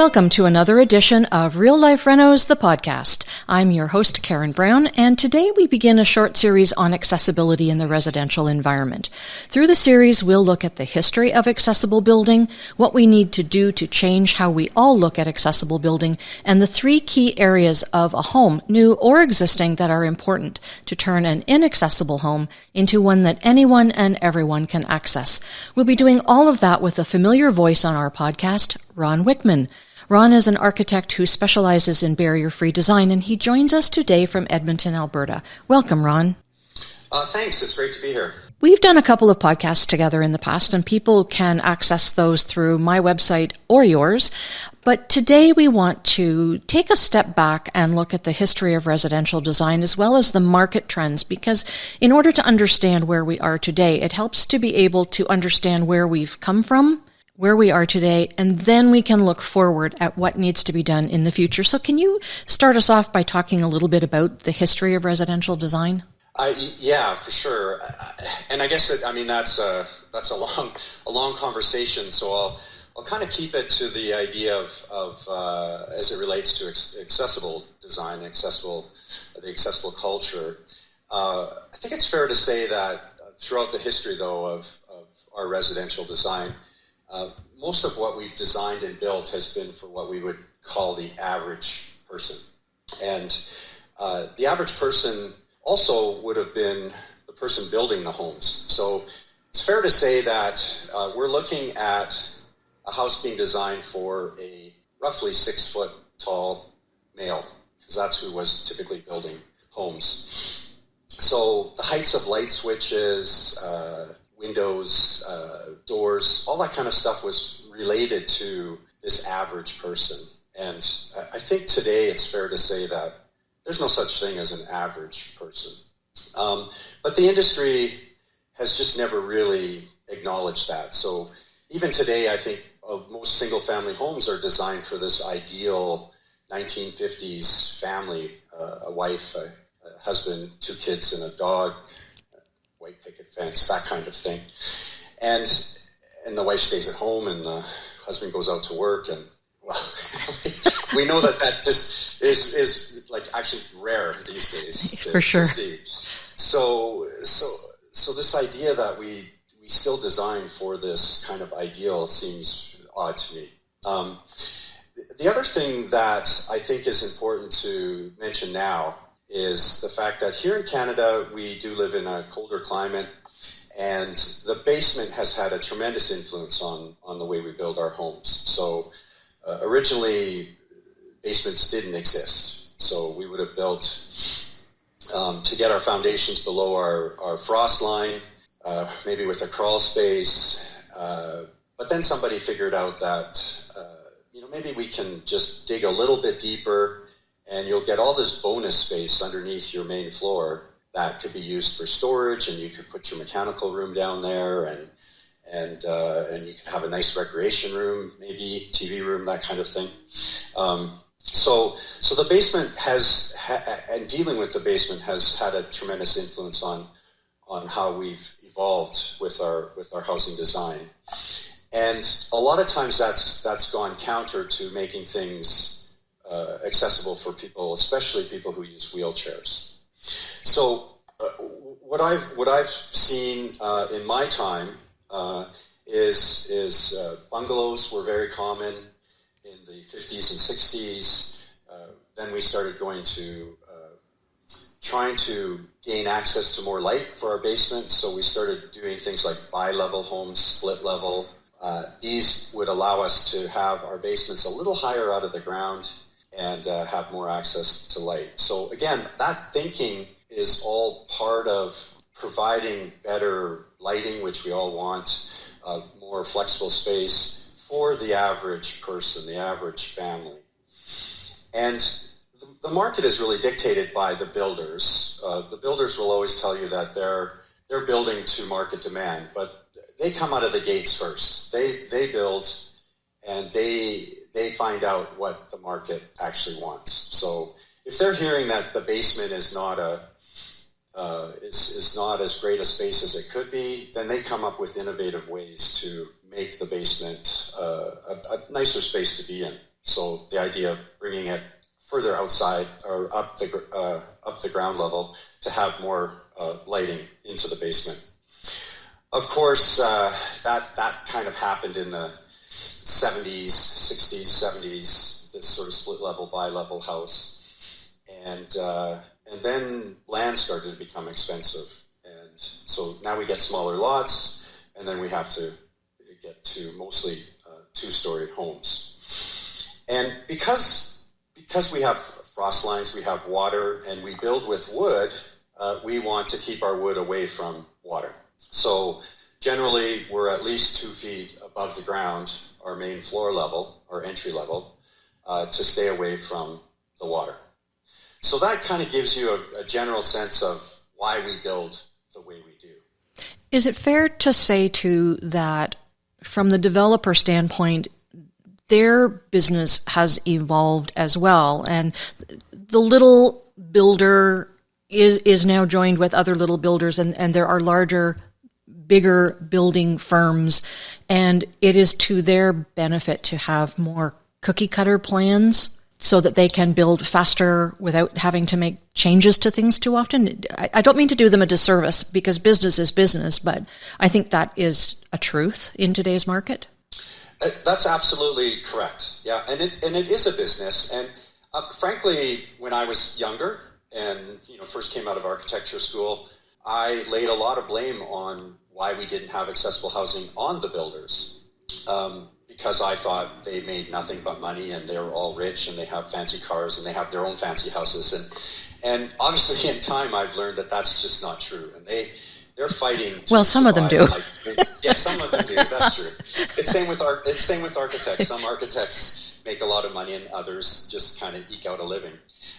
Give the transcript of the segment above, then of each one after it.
Welcome to another edition of Real Life Renos, the podcast. I'm your host, Karen Brown, and today we begin a short series on accessibility in the residential environment. Through the series, we'll look at the history of accessible building, what we need to do to change how we all look at accessible building, and the three key areas of a home, new or existing, that are important to turn an inaccessible home into one that anyone and everyone can access. We'll be doing all of that with a familiar voice on our podcast, Ron Wickman. Ron is an architect who specializes in barrier-free design, and he joins us today from Edmonton, Alberta. Welcome, Ron. Thanks. It's great to be here. We've done a couple of podcasts together in the past, and people can access those through my website or yours. But today we want to take a step back and look at the history of residential design as well as the market trends, because in order to understand where we are today, it helps to be able to understand where we've come from, where we are today, and then we can look forward at what needs to be done in the future. So can you start us off by talking a little bit about the history of residential design? Yeah, for sure. And I guess that's a long conversation. So I'll kind of keep it to the idea of as it relates to accessible design, the accessible culture. I think it's fair to say that throughout the history, though, of our residential design, most of what we've designed and built has been for what we would call the average person. And the average person also would have been the person building the homes. So it's fair to say that we're looking at a house being designed for a roughly 6 foot tall male, because that's who was typically building homes. So the heights of light switches, windows, doors, all that kind of stuff was related to this average person. And I think today it's fair to say that there's no such thing as an average person. But the industry has just never really acknowledged that. So even today, I think most single-family homes are designed for this ideal 1950s family, a wife, a husband, 2 kids and a dog, white picket fence, that kind of thing. And the wife stays at home and the husband goes out to work, and we know that just is like actually rare these days for sure. To see. So this idea that we still design for this kind of ideal seems odd to me. The other thing that I think is important to mention now is the fact that here in Canada, we do live in a colder climate, and the basement has had a tremendous influence on the way we build our homes. So originally, basements didn't exist. So we would have built to get our foundations below our frost line, maybe with a crawl space. But then somebody figured out that maybe we can just dig a little bit deeper, and you'll get all this bonus space underneath your main floor that could be used for storage, and you could put your mechanical room down there, and you could have a nice recreation room, maybe TV room, that kind of thing. So the basement and dealing with the basement has had a tremendous influence on how we've evolved with our housing design. And a lot of times that's gone counter to making things accessible for people, especially people who use wheelchairs. So what I've seen in my time is bungalows were very common in the 50s and 60s. Then we started going to trying to gain access to more light for our basement. So we started doing things like bi-level homes, split level. These would allow us to have our basements a little higher out of the ground and have more access to light. So again, that thinking is all part of providing better lighting, which we all want, more flexible space for the average person, the average family. And the market is really dictated by the builders. The builders will always tell you that they're building to market demand, but they come out of the gates first. They build, and they find out what the market actually wants. So if they're hearing that the basement is not is not as great a space as it could be, then they come up with innovative ways to make the basement a nicer space to be in. So the idea of bringing it further outside or up the ground level to have more lighting into the basement. Of course, that kind of happened in the 70s, 60s, 70s, this sort of split level, bi-level house. And then land started to become expensive. And so now we get smaller lots, and then we have to get to mostly two-story homes. And because we have frost lines, we have water, and we build with wood, we want to keep our wood away from water. So generally, we're at least 2 feet above the ground, our main floor level, our entry level, to stay away from the water. So that kind of gives you a general sense of why we build the way we do. Is it fair to say, too, that from the developer standpoint, their business has evolved as well, and the little builder is now joined with other little builders, and there are larger, bigger building firms, and it is to their benefit to have more cookie-cutter plans so that they can build faster without having to make changes to things too often? I don't mean to do them a disservice, because business is business, but I think that is a truth in today's market. That's absolutely correct. Yeah, and it is a business. And frankly, when I was younger and first came out of architecture school, I laid a lot of blame on why we didn't have accessible housing on the builders, because I thought they made nothing but money and they were all rich and they have fancy cars and they have their own fancy houses. And obviously in time I've learned that that's just not true. And they're fighting to Well, some survive. of them do. Yeah, some of them do. That's true. It's same with architects. Some architects make a lot of money and others just kind of eke out a living.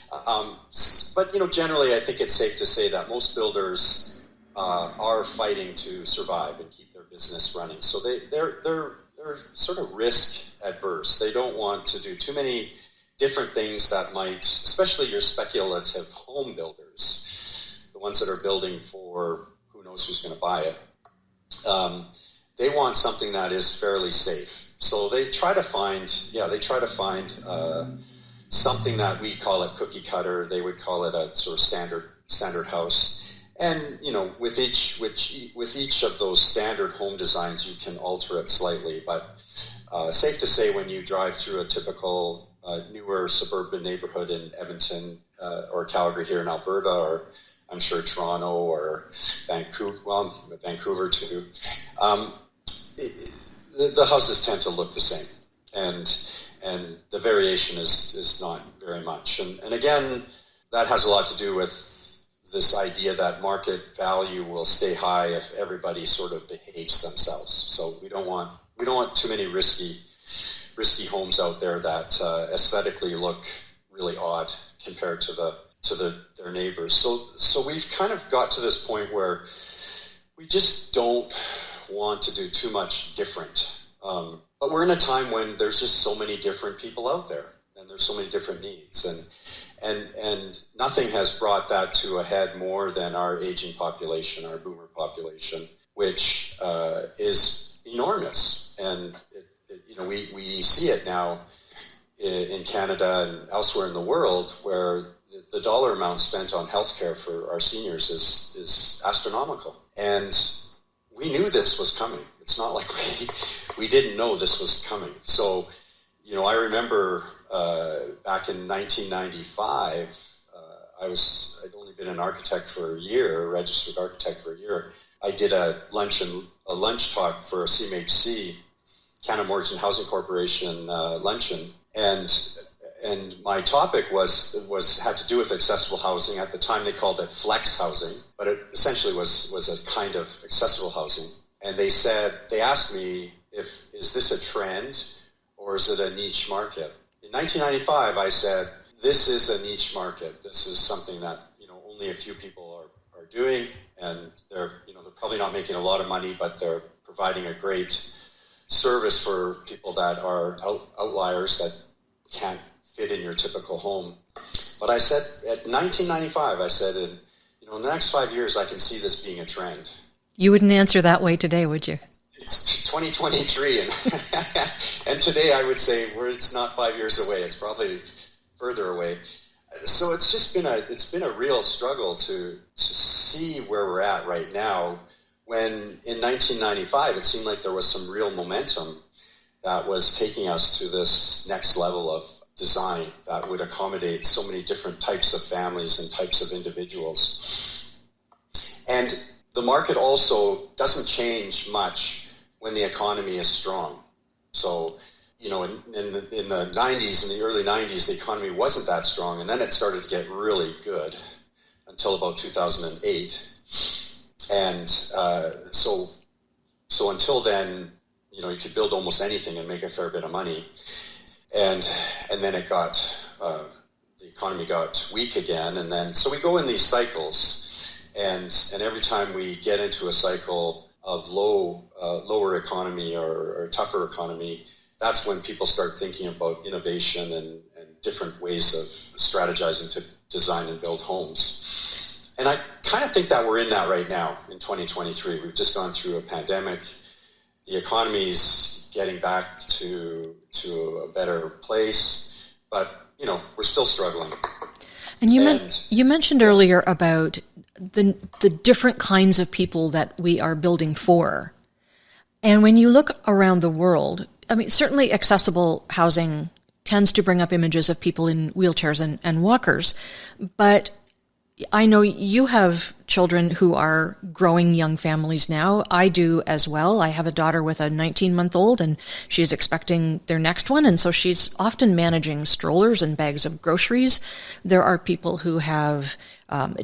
But generally I think it's safe to say that most builders are fighting to survive and keep their business running. So they're sort of risk adverse. They don't want to do too many different things that might, especially your speculative home builders, the ones that are building for who knows who's going to buy it. They want something that is fairly safe. So they try to find something that we call it cookie cutter. They would call it a sort of standard house. And with each of those standard home designs, you can alter it slightly. But safe to say, when you drive through a typical newer suburban neighborhood in Edmonton or Calgary here in Alberta, or I'm sure Toronto or Vancouver too, the houses tend to look the same, and the variation is not very much. And again, that has a lot to do with this idea that market value will stay high if everybody sort of behaves themselves. So we don't want too many risky homes out there that aesthetically look really odd compared to their neighbors. So we've kind of got to this point where we just don't want to do too much different. But we're in a time when there's just so many different people out there, and there's so many different needs, and nothing has brought that to a head more than our aging population, our boomer population, which is enormous. And we see it now in Canada and elsewhere in the world, where the dollar amount spent on healthcare for our seniors is astronomical. And we knew this was coming. It's not like we didn't know this was coming. So, I remember back in 1995, I'd only been an architect for a year, a registered architect for a year. I did a lunch talk for a CMHC, Canada Mortgage and Housing Corporation luncheon, and my topic had to do with accessible housing. At the time, they called it flex housing, but it essentially was a kind of accessible housing. And they asked me, is this a trend or is it a niche market? In 1995, I said, this is a niche market. This is something that only a few people are doing, and they're probably not making a lot of money, but they're providing a great service for people that are outliers that can't fit in your typical home. But I said, at 1995, I said, in the next 5 years, I can see this being a trend. You wouldn't answer that way today, would you? 2023, and and today I would say it's not 5 years away. It's probably further away. So it's been a real struggle to see where we're at right now. When in 1995, it seemed like there was some real momentum that was taking us to this next level of design that would accommodate so many different types of families and types of individuals. And the market also doesn't change much when the economy is strong. So, in the 90s, in the early 90s, the economy wasn't that strong, and then it started to get really good until about 2008. And so until then, you could build almost anything and make a fair bit of money. And then it got, the economy got weak again. And then, so we go in these cycles, and every time we get into a cycle of lower economy or tougher economy, that's when people start thinking about innovation and different ways of strategizing to design and build homes. And I kind of think that we're in that right now in 2023. We've just gone through a pandemic. The economy's getting back to a better place, but we're still struggling. And you mentioned earlier about the different kinds of people that we are building for. And when you look around the world, I mean, certainly accessible housing tends to bring up images of people in wheelchairs and walkers, but I know you have children who are growing young families now. I do as well. I have a daughter with a 19-month-old, and she's expecting their next one, and so she's often managing strollers and bags of groceries. There are people who have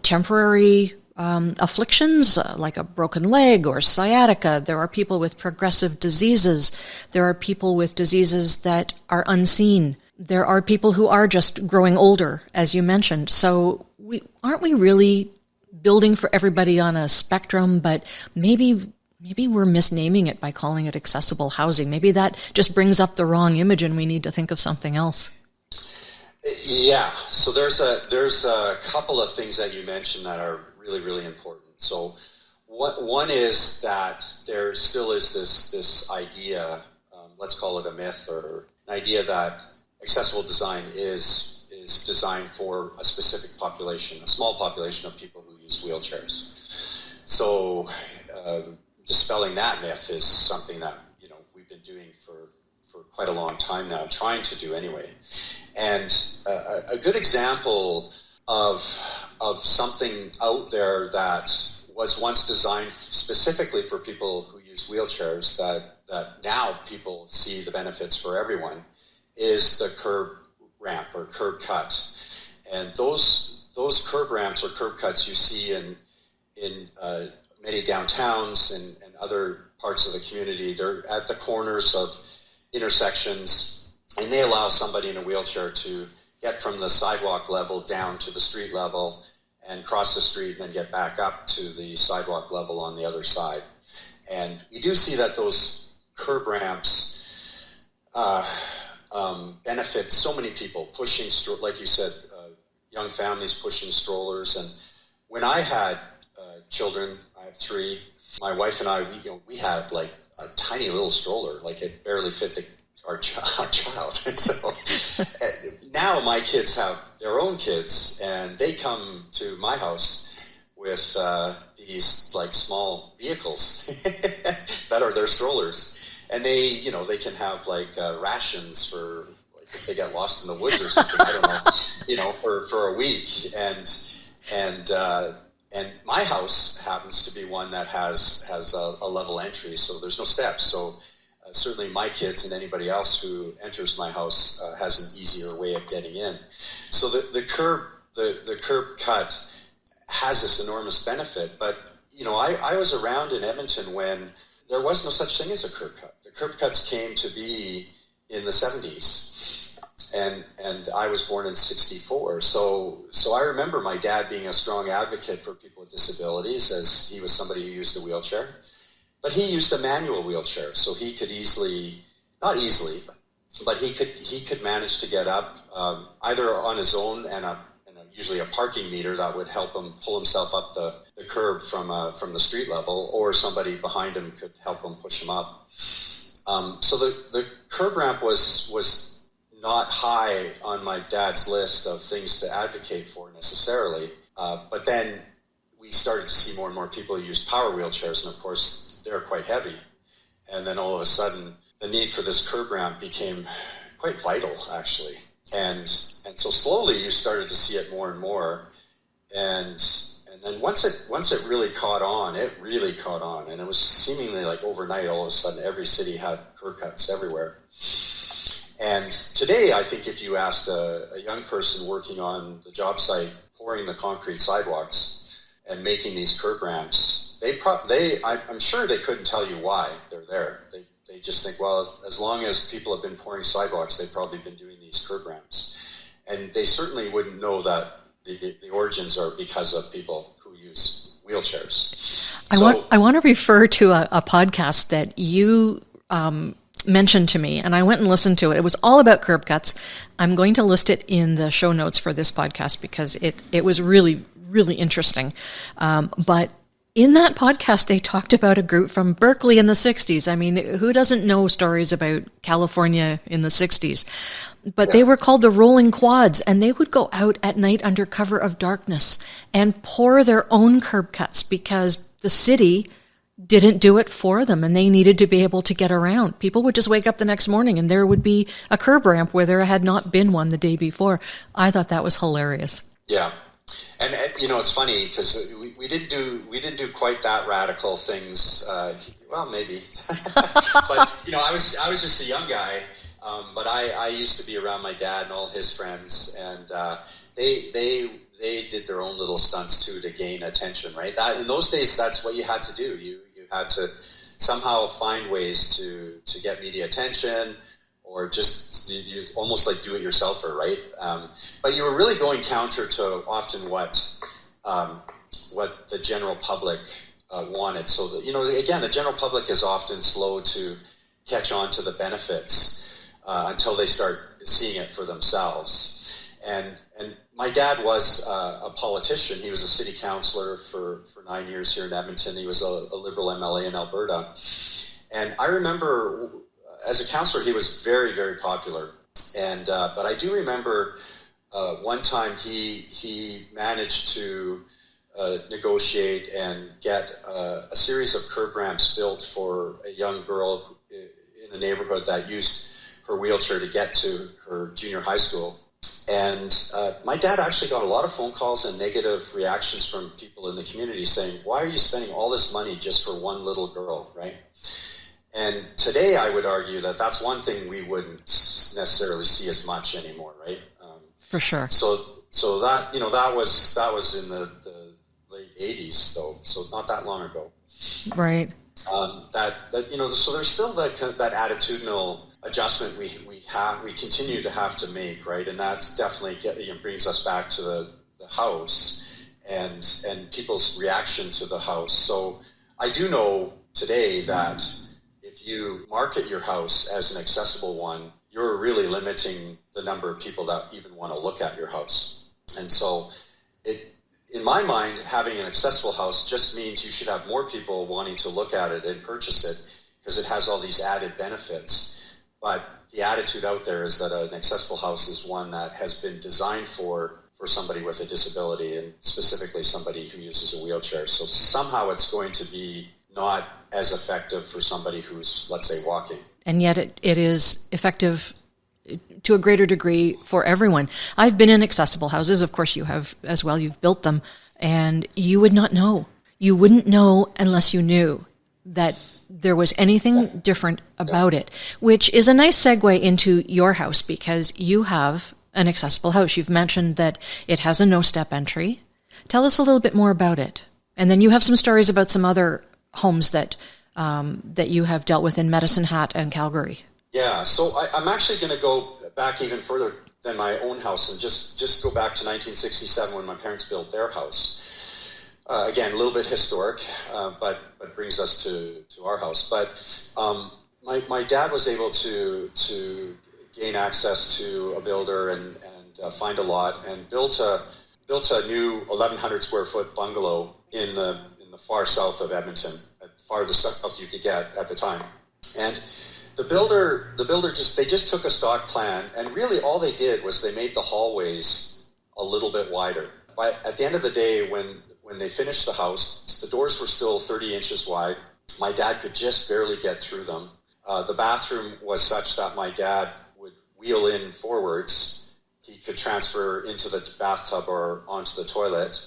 temporary afflictions, like a broken leg or sciatica. There are people with progressive diseases. There are people with diseases that are unseen. There are people who are just growing older, as you mentioned. So aren't we really building for everybody on a spectrum, but maybe we're misnaming it by calling it accessible housing. Maybe that just brings up the wrong image and we need to think of something else. Yeah, so there's a couple of things that you mentioned that are really, really important. So one is that there still is this idea, let's call it a myth or an idea that accessible design is designed for a specific population, a small population of people who use wheelchairs. So dispelling that myth is something that we've been doing for quite a long time now, trying to do anyway. And a good example of something out there that was once designed specifically for people who use wheelchairs that now people see the benefits for everyone is the curb ramp or curb cut. And those curb ramps or curb cuts you see in many downtowns and other parts of the community. They're at the corners of intersections, and they allow somebody in a wheelchair to get from the sidewalk level down to the street level and cross the street and then get back up to the sidewalk level on the other side. And we do see that those curb ramps benefit so many people, pushing, like you said, young families pushing strollers. And when I had children, I have three, my wife and I, we had like a tiny little stroller, like it barely fit our child. So now my kids have their own kids, and they come to my house with these like small vehicles that are their strollers. And they can have like rations for like if they get lost in the woods or something. I don't know, for a week. And my house happens to be one that has a level entry, so there's no steps. So certainly my kids and anybody else who enters my house has an easier way of getting in. So the curb cut has this enormous benefit. But I was around in Edmonton when there was no such thing as a curb cut. The curb cuts came to be in the 70s, and I was born in 64. So I remember my dad being a strong advocate for people with disabilities, as he was somebody who used a wheelchair. But he used a manual wheelchair, so he could not easily, but he could manage to get up either on his own and usually a parking meter that would help him pull himself up the curb from the street level, or somebody behind him could help him push him up. So the curb ramp was not high on my dad's list of things to advocate for necessarily. But then we started to see more and more people use power wheelchairs, and of course they're quite heavy. And then all of a sudden, the need for this curb ramp became quite vital, actually. And so slowly you started to see it more and more. And then once it really caught on, and it was seemingly like overnight, all of a sudden every city had curb cuts everywhere. And today, I think if you asked a young person working on the job site, pouring the concrete sidewalks and making these curb ramps, I'm sure they couldn't tell you why they're there. They just think, well, as long as people have been pouring sidewalks, they've probably been doing these curb ramps. And they certainly wouldn't know that the origins are because of people who use wheelchairs. I want to refer to a podcast that you mentioned to me, and I went and listened to it. It was all about curb cuts. I'm going to list it in the show notes for this podcast because it was really, really interesting. But in that podcast, they talked about a group from Berkeley in the 60s. I mean, who doesn't know stories about California in the 60s? But they were called the Rolling Quads, and they would go out at night under cover of darkness and pour their own curb cuts because the city didn't do it for them, and they needed to be able to get around. People would just wake up the next morning, and there would be a curb ramp where there had not been one the day before. I thought that was hilarious. Yeah. And it's funny because we didn't do quite that radical things. Well, maybe, but I was just a young guy. But I used to be around my dad and all his friends, and they did their own little stunts too to gain attention. Right? That in those days, that's what you had to do. You had to somehow find ways to get media attention. Or just you almost like do-it-yourselfer, right? But you were really going counter to often what the general public wanted. So that, again, the general public is often slow to catch on to the benefits until they start seeing it for themselves. And my dad was a politician. He was a city councillor for 9 years here in Edmonton. He was a Liberal MLA in Alberta. And I remember, as a counselor, he was very, very popular. And but I do remember one time he managed to negotiate and get a series of curb ramps built for a young girl in a neighborhood that used her wheelchair to get to her junior high school. And my dad actually got a lot of phone calls and negative reactions from people in the community saying, why are you spending all this money just for one little girl, right? And today I would argue that that's one thing we wouldn't necessarily see as much anymore, right? For sure. So that, that was in the late 80s, though, so not that long ago. Right. So there's still that attitudinal adjustment we continue to have to make, right? And that's definitely brings us back to the house and people's reaction to the house. So I do know today that if you market your house as an accessible one, you're really limiting the number of people that even want to look at your house. And so in my mind, having an accessible house just means you should have more people wanting to look at it and purchase it because it has all these added benefits. But the attitude out there is that an accessible house is one that has been designed for somebody with a disability, and specifically somebody who uses a wheelchair. So somehow it's going to be not as effective for somebody who's, let's say, walking. And yet it is effective to a greater degree for everyone. I've been in accessible houses. Of course, you have as well. You've built them. And you would not know. You wouldn't know unless you knew that there was anything different about it, which is a nice segue into your house because you have an accessible house. You've mentioned that it has a no-step entry. Tell us a little bit more about it. And then you have some stories about some other homes that you have dealt with in Medicine Hat and Calgary. Yeah, so I'm actually going to go back even further than my own house and just go back to 1967 when my parents built their house. Again, a little bit historic, but brings us to our house. But my dad was able to gain access to a builder and find a lot and built built a new 1,100 square foot bungalow in the far south of Edmonton, far the south you could get at the time. And the builder just took a stock plan, and really all they did was they made the hallways a little bit wider. At the end of the day, when they finished the house, the doors were still 30 inches wide. My dad could just barely get through them. The bathroom was such that my dad would wheel in forwards. He could transfer into the bathtub or onto the toilet.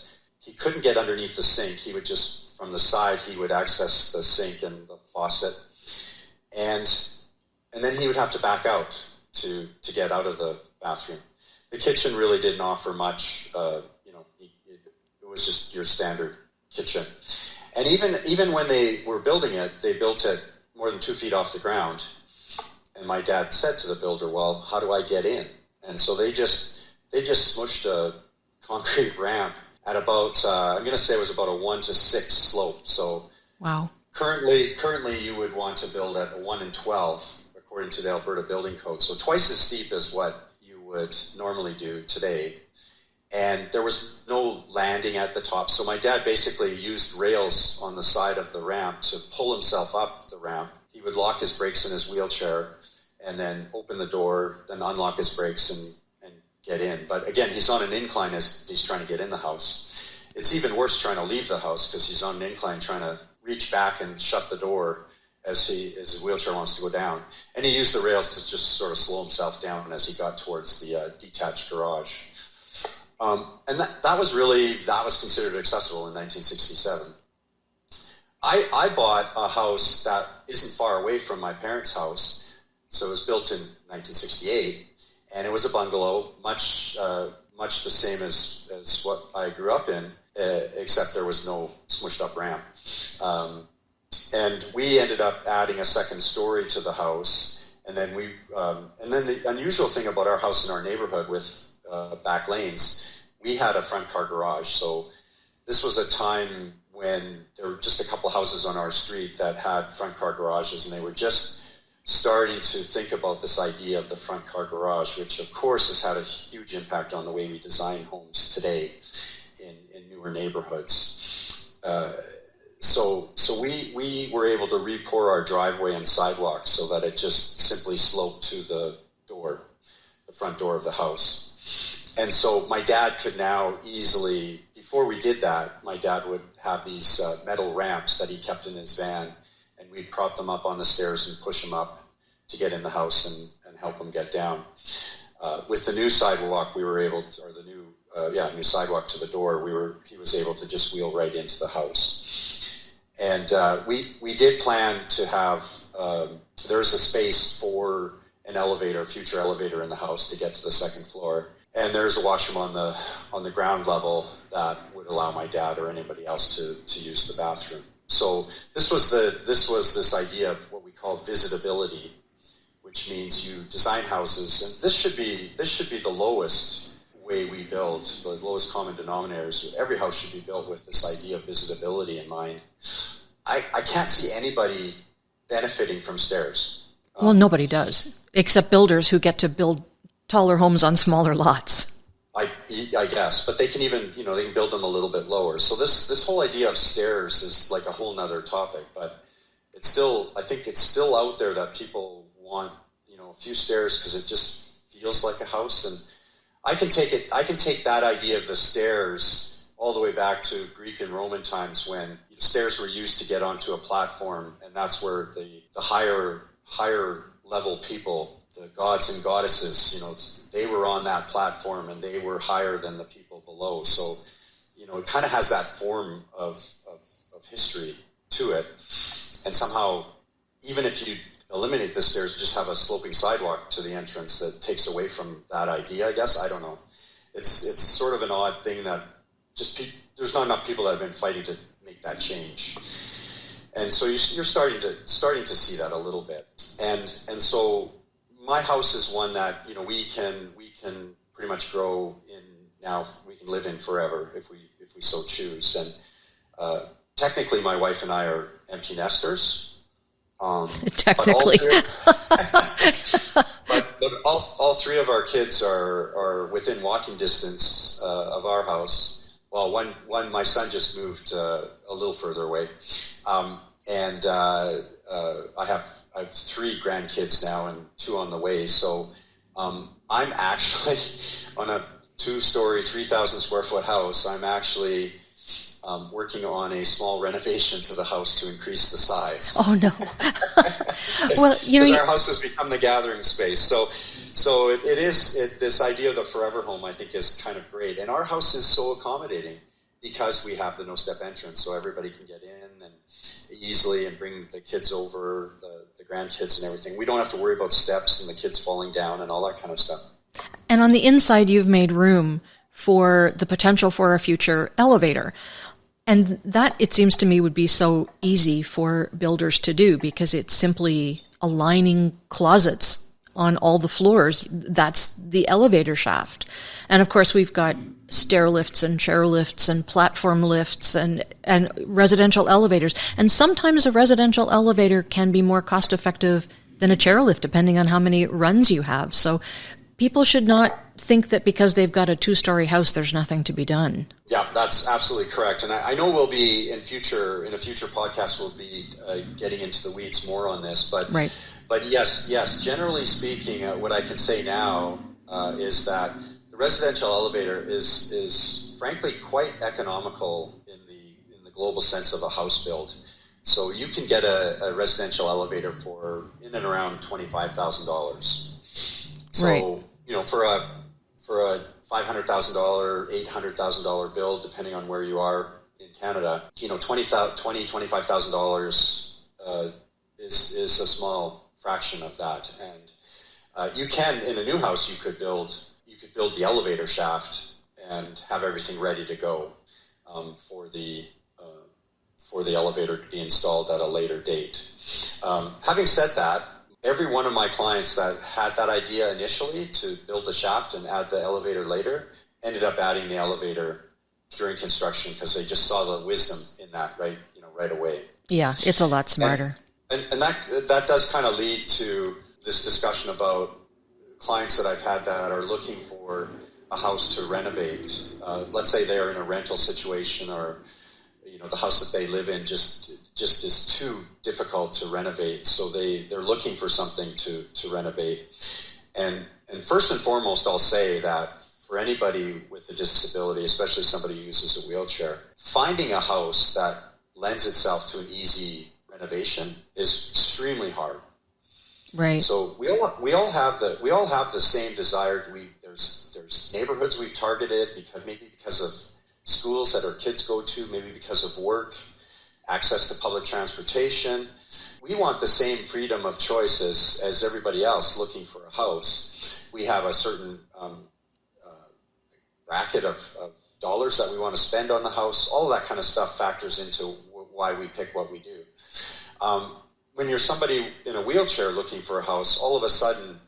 He couldn't get underneath the sink. He would just, from the side, he would access the sink and the faucet. And then he would have to back out to get out of the bathroom. The kitchen really didn't offer much. It was just your standard kitchen. And even when they were building it, they built it more than 2 feet off the ground. And my dad said to the builder, "Well, how do I get in?" And so they just smushed a concrete ramp at about, I'm going to say it was about a 1 to 6 slope. So wow. Currently you would want to build at a 1 in 12, according to the Alberta Building Code. So twice as steep as what you would normally do today. And there was no landing at the top. So my dad basically used rails on the side of the ramp to pull himself up the ramp. He would lock his brakes in his wheelchair and then open the door, then unlock his brakes and get in. But again, he's on an incline as he's trying to get in the house. It's even worse trying to leave the house because he's on an incline trying to reach back and shut the door as his wheelchair wants to go down. And he used the rails to just sort of slow himself down as he got towards the detached garage. And that was considered accessible in 1967. I bought a house that isn't far away from my parents' house. So it was built in 1968, and it was a bungalow, much the same as what I grew up in, except there was no smushed up ramp. And we ended up adding a second story to the house, and then the unusual thing about our house in our neighborhood with back lanes, we had a front car garage. So this was a time when there were just a couple houses on our street that had front car garages, and they were just starting to think about this idea of the front car garage, which of course has had a huge impact on the way we design homes today in newer neighborhoods. So we were able to re-pour our driveway and sidewalk so that it just simply sloped to the front door of the house. And so my dad could now easily, before we did that, my dad would have these metal ramps that he kept in his van, and we'd prop them up on the stairs and push him up to get in the house and help him get down. With the new sidewalk, we were able to, or the new sidewalk to the door, he was able to just wheel right into the house. And we did plan to have, there's a space for an elevator, a future elevator in the house to get to the second floor. And there's a washroom on the ground level that would allow my dad or anybody else to use the bathroom. So this was this idea of what we call visitability, which means you design houses, and this should be the lowest way we build, the lowest common denominators. Every house should be built with this idea of visitability in mind. I can't see anybody benefiting from stairs. Well, nobody does, except builders who get to build taller homes on smaller lots. I guess, but they can even, they can build them a little bit lower. So this whole idea of stairs is like a whole nother topic, but I think it's still out there that people want, a few stairs because it just feels like a house. And I can take that idea of the stairs all the way back to Greek and Roman times when stairs were used to get onto a platform, and that's where the higher level people, the gods and goddesses, they were on that platform and they were higher than the people below. So, it kind of has that form of history to it. And somehow, even if you eliminate the stairs, just have a sloping sidewalk to the entrance that takes away from that idea, I guess. I don't know. It's sort of an odd thing that there's not enough people that have been fighting to make that change. And so you're starting to see that a little bit. And so my house is one that, we can pretty much grow in now. We can live in forever if we so choose. And technically, my wife and I are empty nesters. Technically, but all three of our kids are within walking distance of our house. Well, one my son just moved a little further away, and I have three grandkids now and two on the way. So I'm actually on a 2-story, 3,000 square foot house. I'm actually working on a small renovation to the house to increase the size. Oh no! Well, because our house has become the gathering space. So it is this idea of the forever home. I think is kind of great, and our house is so accommodating because we have the no step entrance, so everybody can get in and easily and bring the kids over, the grandkids and everything. We don't have to worry about steps and the kids falling down and all that kind of stuff. And on the inside, you've made room for the potential for a future elevator. And that, it seems to me, would be so easy for builders to do because it's simply aligning closets on all the floors. That's the elevator shaft. And of course, we've got stair lifts and chair lifts and platform lifts and residential elevators. And sometimes a residential elevator can be more cost effective than a chairlift, depending on how many runs you have. So people should not think that because they've got a 2-story house, there's nothing to be done. Yeah, that's absolutely correct. And I know we'll be in a future podcast, we'll be getting into the weeds more on this. But right. But yes. Generally speaking, what I can say now is that the residential elevator is frankly quite economical in the global sense of a house build. So you can get a residential elevator for in and around $25,000. So right. For a $500,000, $800,000 build, depending on where you are in Canada, $25,000 is a small fraction of that. And you can, in a new house, you could build the elevator shaft and have everything ready to go for the elevator to be installed at a later date. Having said that, every one of my clients that had that idea initially to build the shaft and add the elevator later ended up adding the elevator during construction because they just saw the wisdom in that right away. Yeah, it's a lot smarter. And that does kind of lead to this discussion about clients that I've had that are looking for a house to renovate. Let's say they're in a rental situation, or the house that they live in just is too difficult to renovate, so they're looking for something to renovate. And first and foremost, I'll say that for anybody with a disability, especially somebody who uses a wheelchair, finding a house that lends itself to an easy renovation is extremely hard. Right. So we all have the same desire. There's neighborhoods we've targeted because of schools that our kids go to, maybe because of work, access to public transportation. We want the same freedom of choice as everybody else looking for a house. We have a certain bracket of dollars that we want to spend on the house. All of that kind of stuff factors into why we pick what we do. When you're somebody in a wheelchair looking for a house, all of a sudden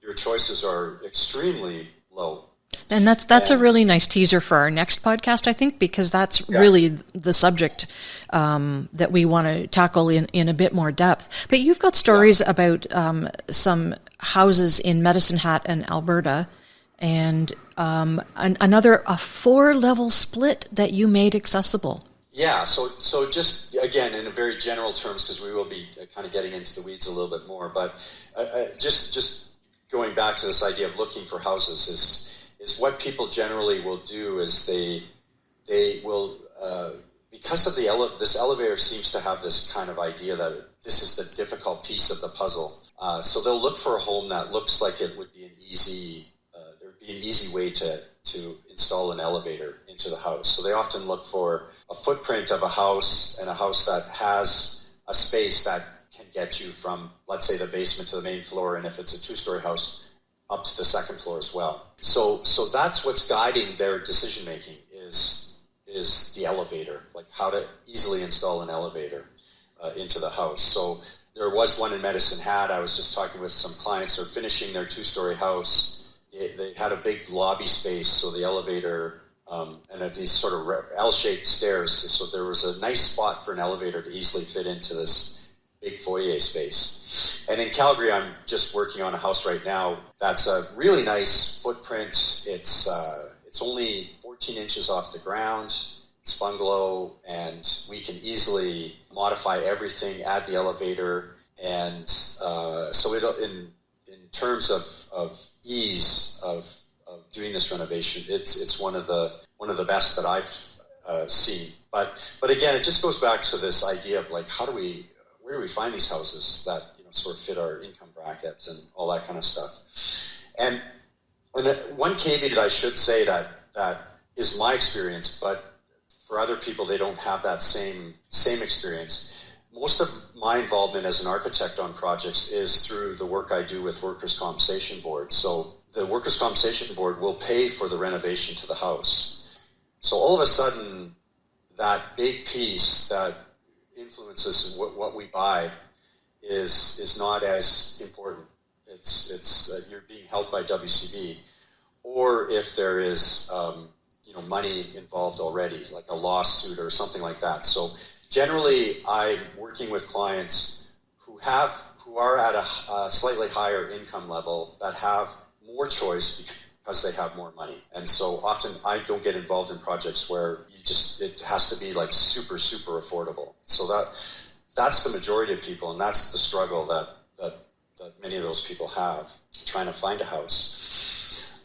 your choices are extremely low. And that's a really nice teaser for our next podcast, I think, because that's really the subject that we want to tackle in a bit more depth. But you've got stories about some houses in Medicine Hat and Alberta, and another 4-level split that you made accessible. Yeah, so just, again, in a very general terms, because we will be kind of getting into the weeds a little bit more, but just going back to this idea of looking for houses is what people generally will do is they will, because of this elevator seems to have this kind of idea that this is the difficult piece of the puzzle. So they'll look for a home that looks like it would be an easy way to install an elevator into the house. So they often look for a footprint of a house, and a house that has a space that can get you from, let's say, the basement to the main floor, and if it's a 2-story house, up to the second floor as well. So that's what's guiding their decision making is the elevator, like how to easily install an elevator into the house. So there was one in Medicine Hat. I was just talking with some clients. They're finishing their 2-story house. They had a big lobby space, so the elevator and at these sort of L-shaped stairs. So there was a nice spot for an elevator to easily fit into this big foyer space. And in Calgary, I'm just working on a house right now that's a really nice footprint. It's only 14 inches off the ground. It's bungalow, and we can easily modify everything, add the elevator, and so in terms of ease of doing this renovation, it's one of the best that I've seen. But again, it just goes back to this idea of like, where do we find these houses that sort of fit our income bracket and all that kind of stuff. And one caveat I should say that is my experience, but for other people they don't have that same experience. Most of my involvement as an architect on projects is through the work I do with Workers' Compensation Board. So the Workers' Compensation Board will pay for the renovation to the house. So all of a sudden, that big piece that influences what we buy is not as important. It's you're being helped by WCB, or if there is money involved already, like a lawsuit or something like that. So generally, I'm working with clients who are at a slightly higher income level that have more choice because they have more money. And so often I don't get involved in projects where it has to be like super, super affordable. So that's the majority of people, and that's the struggle that many of those people have trying to find a house.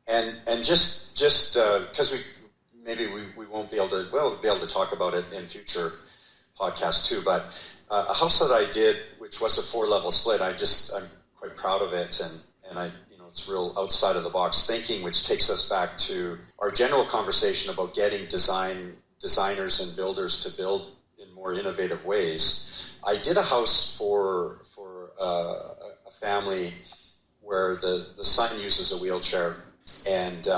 And just because we won't be able to talk about it in future podcasts too, but a house that I did, which was a 4-level split, I'm quite proud of it, and it's real outside of the box thinking, which takes us back to our general conversation about getting designers and builders to build in more innovative ways. I did a house for a family where the son uses a wheelchair, and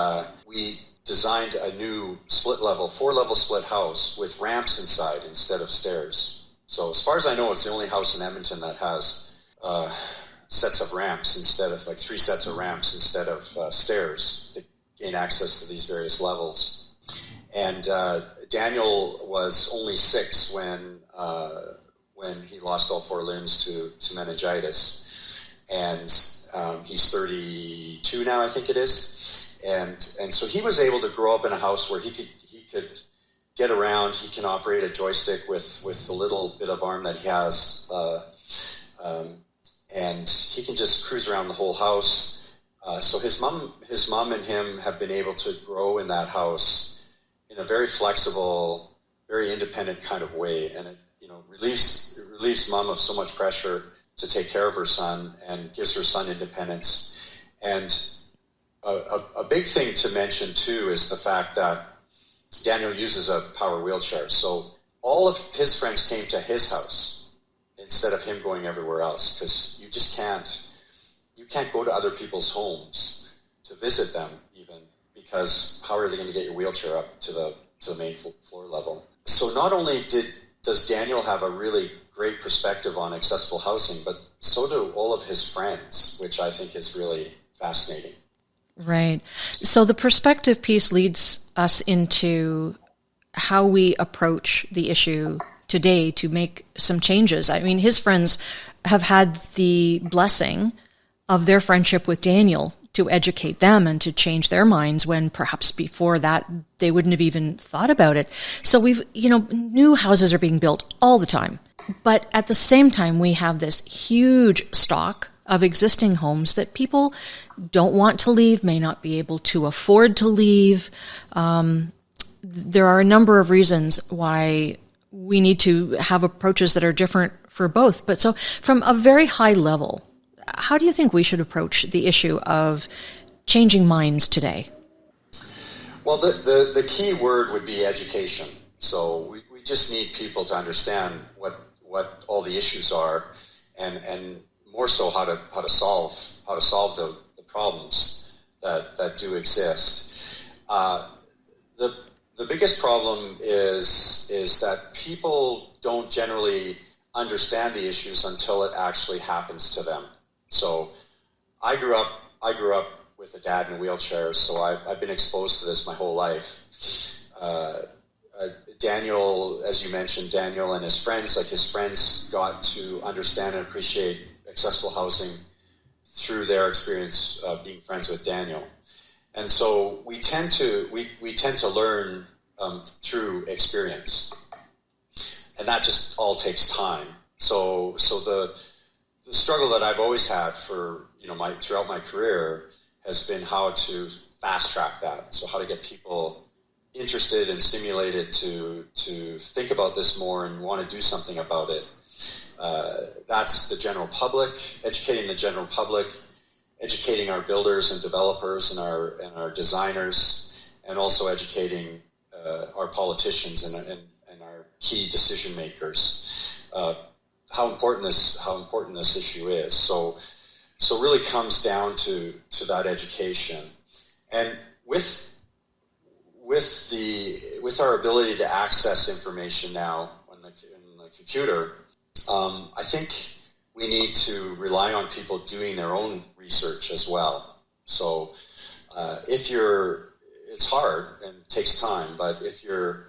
we designed a new 4-level split house with ramps inside instead of stairs. So as far as I know, it's the only house in Edmonton that has sets of ramps instead of 3 sets of ramps instead of stairs to gain access to these various levels. And Daniel was only 6 when he lost all 4 limbs to meningitis, and he's 32 now, I think it is. And so he was able to grow up in a house where he could get around. He can operate a joystick with the little bit of arm that he has, and he can just cruise around the whole house. So his mom and him have been able to grow in that house in a very flexible, very independent kind of way, and it relieves mom of so much pressure to take care of her son and gives her son independence. And a big thing to mention too is the fact that Daniel uses a power wheelchair. So all of his friends came to his house instead of him going everywhere else, because you can't go to other people's homes to visit them even, because how are they going to get your wheelchair up to the main floor level? So not only does Daniel have a really great perspective on accessible housing, but so do all of his friends, which I think is really fascinating. Right. So the perspective piece leads us into how we approach the issue today to make some changes. I mean, his friends have had the blessing of their friendship with Daniel to educate them and to change their minds when perhaps before that they wouldn't have even thought about it. So new houses are being built all the time. But at the same time, we have this huge stock of existing homes that people don't want to leave, may not be able to afford to leave. There are a number of reasons why we need to have approaches that are different for both. But so from a very high level, how do you think we should approach the issue of changing minds today? Well, the key word would be education. So we just need people to understand what all the issues are, and more so how to solve the problems that do exist. The biggest problem is that people don't generally understand the issues until it actually happens to them. So I grew up with a dad in a wheelchair, so I've been exposed to this my whole life. Daniel, as you mentioned, Daniel and his friends got to understand and appreciate accessible housing through their experience being friends with Daniel. And so we tend to learn through experience, and that just all takes time. So the struggle that I've always had for throughout my career has been how to fast track that. So how to get people interested and stimulated to think about this more and want to do something about it. That's the general public, educating the general public, educating our builders and developers and our designers, and also educating our politicians and our key decision makers. How important this issue is. So it really comes down to that education, and with our ability to access information now in the computer, I think we need to rely on people doing their own research as well. So it's hard and takes time, but if you're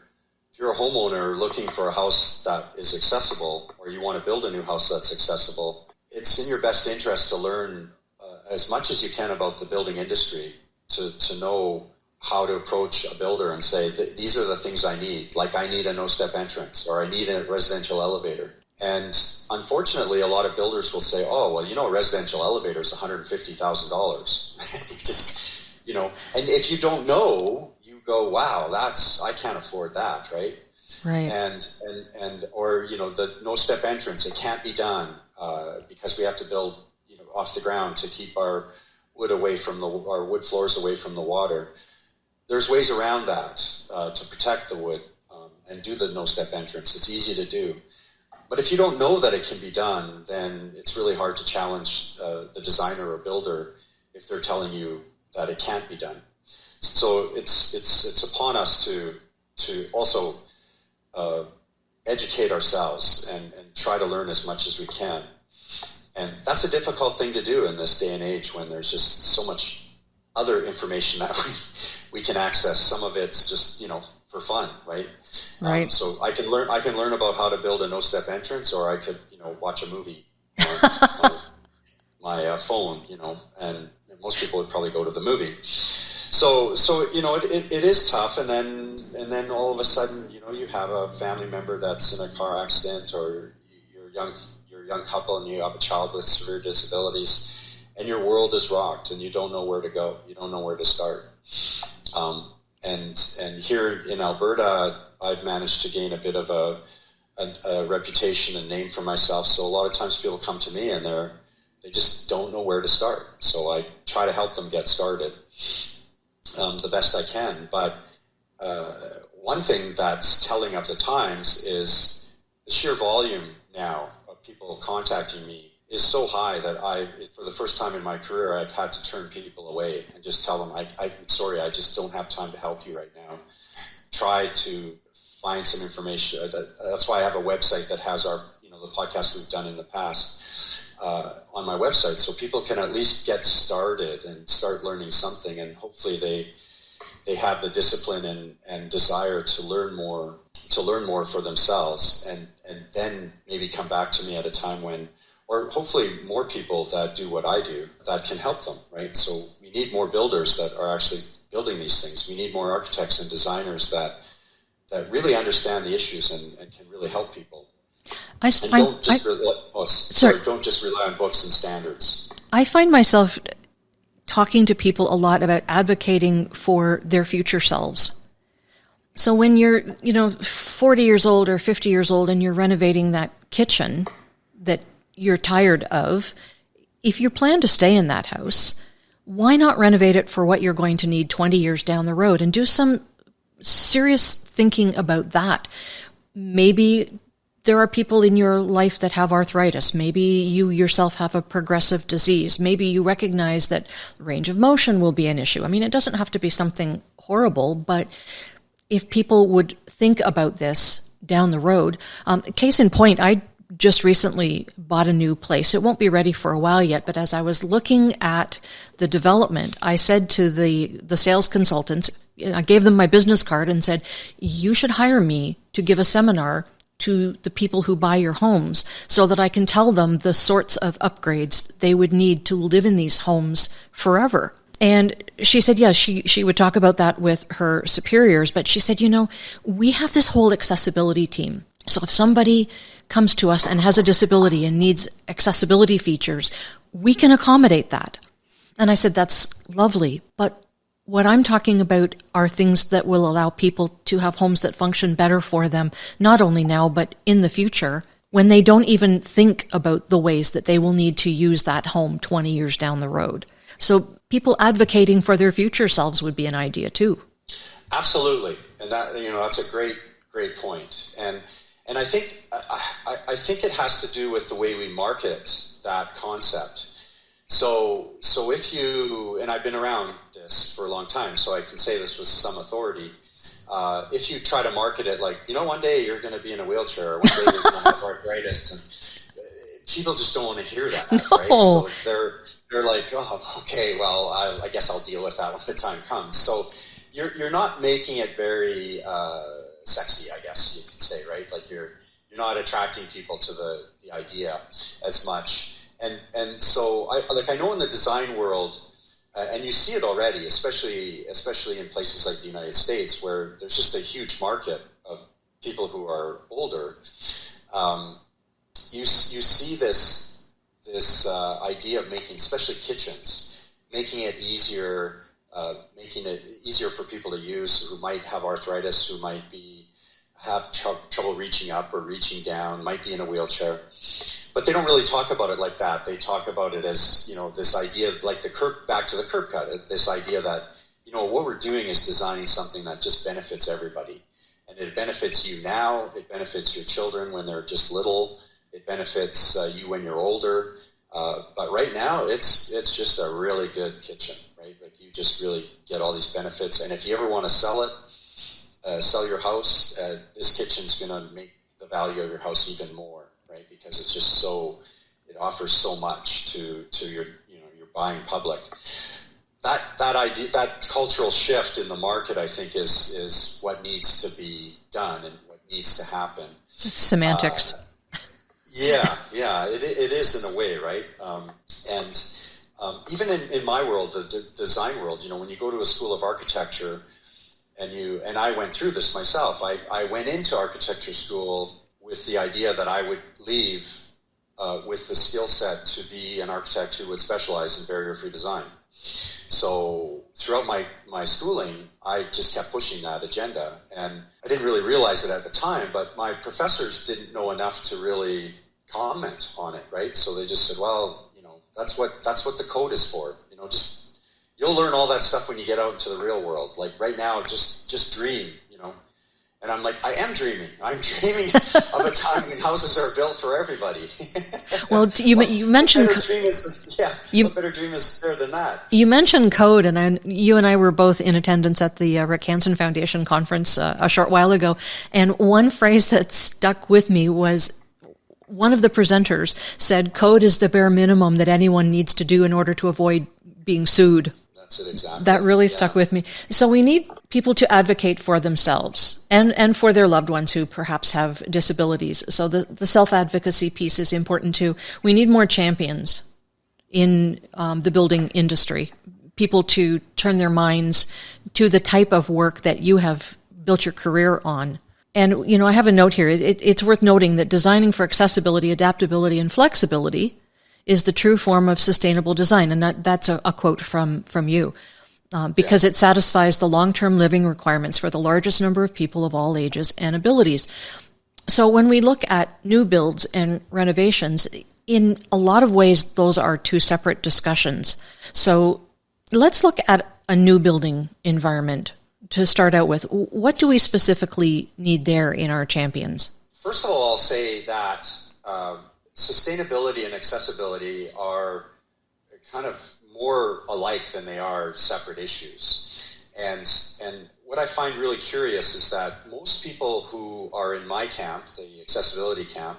a homeowner looking for a house that is accessible, or you want to build a new house that's accessible, it's in your best interest to learn as much as you can about the building industry, to know how to approach a builder and say, these are the things I need. Like, I need a no-step entrance, or I need a residential elevator. And unfortunately, a lot of builders will say, oh, well, a residential elevator is $150,000. Just, and if you don't know, you go, wow, I can't afford that, right? Right. And or, the no-step entrance, it can't be done because we have to build, off the ground to keep our wood our wood floors away from the water. There's ways around that to protect the wood and do the no-step entrance. It's easy to do. But if you don't know that it can be done, then it's really hard to challenge the designer or builder if they're telling you that it can't be done. So it's upon us to also educate ourselves and try to learn as much as we can. And that's a difficult thing to do in this day and age when there's just so much other information that we can access. Some of it's just, for fun, right? Right. So I can learn about how to build a no-step entrance, or I could, watch a movie on my phone, and most people would probably go to the movie. So it is tough, and then all of a sudden, you have a family member that's in a car accident, or you're a young couple and you have a child with severe disabilities, and your world is rocked, and you don't know where to go, you don't know where to start. And here in Alberta, I've managed to gain a bit of a reputation and name for myself. So a lot of times people come to me and they just don't know where to start. So I try to help them get started the best I can. But one thing that's telling of the times is the sheer volume now of people contacting me is so high that for the first time in my career, I've had to turn people away and just tell them, I'm sorry, I just don't have time to help you right now. Try to find some information. That's why I have a website that has the podcast we've done in the past on my website, so people can at least get started and start learning something, and hopefully they have the discipline and desire to learn more for themselves, and then maybe come back to me at a time when, or hopefully more people that do what I do that can help them, right? So we need more builders that are actually building these things. We need more architects and designers that really understand the issues and can really help people. Don't just rely on books and standards. I find myself talking to people a lot about advocating for their future selves. So when you're, 40 years old or 50 years old and you're renovating that kitchen that you're tired of, if you plan to stay in that house, why not renovate it for what you're going to need 20 years down the road, and do some serious thinking about that? Maybe there are people in your life that have arthritis. Maybe you yourself have a progressive disease. Maybe you recognize that range of motion will be an issue. I mean, it doesn't have to be something horrible, but if people would think about this down the road, case in point, I just recently bought a new place. It won't be ready for a while yet, but as I was looking at the development, I said to the sales consultants, I gave them my business card and said, you should hire me to give a seminar to the people who buy your homes so that I can tell them the sorts of upgrades they would need to live in these homes forever. And she said, yes, she would talk about that with her superiors, but she said, we have this whole accessibility team. So if somebody comes to us and has a disability and needs accessibility features, we can accommodate that. And I said, that's lovely, but what I'm talking about are things that will allow people to have homes that function better for them, not only now, but in the future, when they don't even think about the ways that they will need to use that home 20 years down the road. So people advocating for their future selves would be an idea too. Absolutely. And that's a great point. And I think it has to do with the way we market that concept. So if you, and I've been around this for a long time, so I can say this with some authority, if you try to market it like, one day you're going to be in a wheelchair, or one day you're going to have arthritis, and people just don't want to hear that, no. Right? So they're like, oh, okay, well, I guess I'll deal with that when the time comes. So you're not making it very sexy, I guess you could say, right? Like you're not attracting people to the idea as much. And so I know in the design world, and you see it already, especially in places like the United States, where there's just a huge market of people who are older. You see this idea of making, especially kitchens, making it easier for people to use who might have arthritis, who might have trouble reaching up or reaching down, might be in a wheelchair. But they don't really talk about it like that. They talk about it as, this idea, like back to the curb cut, this idea that, what we're doing is designing something that just benefits everybody. And it benefits you now, it benefits your children when they're just little, it benefits you when you're older. But right now, it's just a really good kitchen, right? Like you just really get all these benefits. And if you ever want to sell it, sell your house, this kitchen's going to make the value of your house even more. Right, because it's just it offers so much to your buying public. That idea, that cultural shift in the market, I think, is what needs to be done and what needs to happen. It's semantics. Yeah, it is in a way, right? Even in my world, the design world, when you go to a school of architecture, and I went through this myself. I went into architecture school with the idea that I would leave with the skill set to be an architect who would specialize in barrier-free design. So throughout my schooling, I just kept pushing that agenda. And I didn't really realize it at the time, but my professors didn't know enough to really comment on it, right? So they just said, well, that's what the code is for. You'll learn all that stuff when you get out into the real world. Like right now, just dream, And I'm like, I am dreaming. I'm dreaming of a time when houses are built for everybody. Well, you mentioned... What better dream is there than that? You mentioned code, and you and I were both in attendance at the Rick Hansen Foundation conference a short while ago, and one phrase that stuck with me was one of the presenters said, code is the bare minimum that anyone needs to do in order to avoid being sued. That's it, exactly. That really stuck with me. So we need people to advocate for themselves and for their loved ones who perhaps have disabilities. So the self-advocacy piece is important too. We need more champions in the building industry, people to turn their minds to the type of work that you have built your career on. And, I have a note here. It's worth noting that designing for accessibility, adaptability, and flexibility is the true form of sustainable design. And that's a quote from you, because it satisfies the long-term living requirements for the largest number of people of all ages and abilities. So when we look at new builds and renovations, in a lot of ways, those are two separate discussions. So let's look at a new building environment to start out with. What do we specifically need there in our champions? First of all, I'll say that sustainability and accessibility are kind of more alike than they are separate issues. And what I find really curious is that most people who are in my camp, the accessibility camp,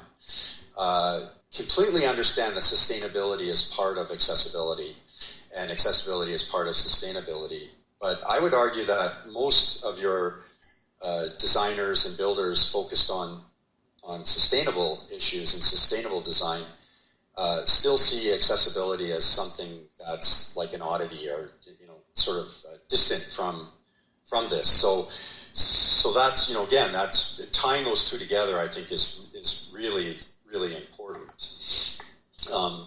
completely understand that sustainability is part of accessibility, and accessibility is part of sustainability. But I would argue that most of your designers and builders focused on sustainable issues and sustainable design still see accessibility as something that's like an oddity or sort of distant from this. So that's again, that's tying those two together. I think is really really important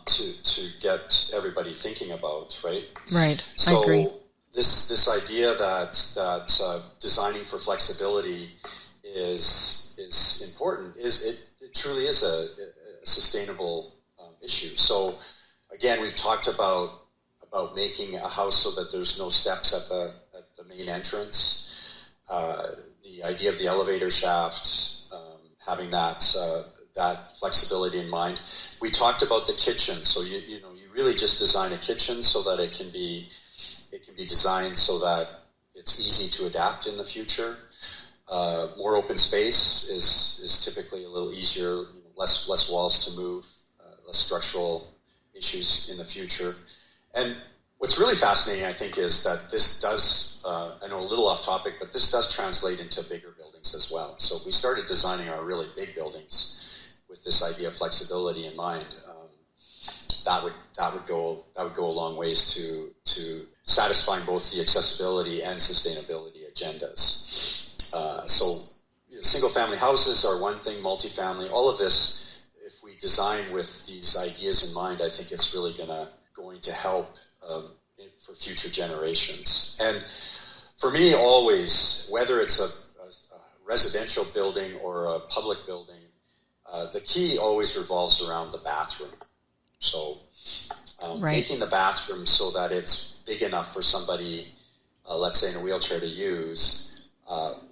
to get everybody thinking about, right? Right. So I agree. This idea that designing for flexibility is important. It truly is a sustainable issue. So again, we've talked about making a house so that there's no steps at the main entrance. The idea of the elevator shaft, having that flexibility in mind. We talked about the kitchen. So you really just design a kitchen so that it can be designed so that it's easy to adapt in the future. More open space is typically a little easier, less walls to move, less structural issues in the future. And what's really fascinating, I think, is that this does, I know a little off topic, but this does translate into bigger buildings as well. So if we started designing our really big buildings with this idea of flexibility in mind, that would go a long ways to satisfying both the accessibility and sustainability agendas. So single-family houses are one thing, multifamily, all of this, if we design with these ideas in mind, I think it's really going to help for future generations. And for me, always, whether it's a residential building or a public building, the key always revolves around the bathroom. So right. Making the bathroom so that it's big enough for somebody, let's say in a wheelchair, to use,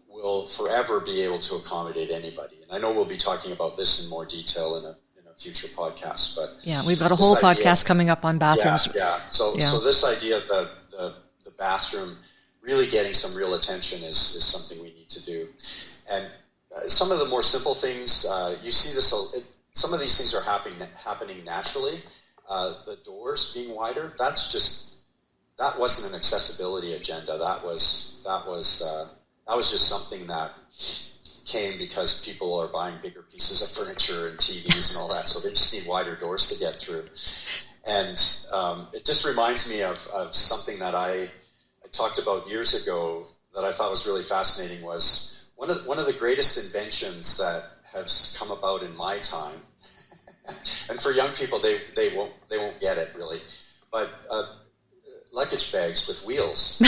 will forever be able to accommodate anybody. And I know we'll be talking about this in more detail in a future podcast. But yeah, we've got a whole podcast coming up on bathrooms. Yeah. So this idea of the bathroom really getting some real attention is something we need to do. And some of the more simple things, you see this. Some of these things are happening naturally. The doors being wider, that wasn't an accessibility agenda. That was just something that came because people are buying bigger pieces of furniture and TVs and all that, so they just need wider doors to get through. And it just reminds me of something that I talked about years ago that I thought was really fascinating. Was one of the greatest inventions that has come about in my time. And for young people, they won't get it really, but luggage bags with wheels.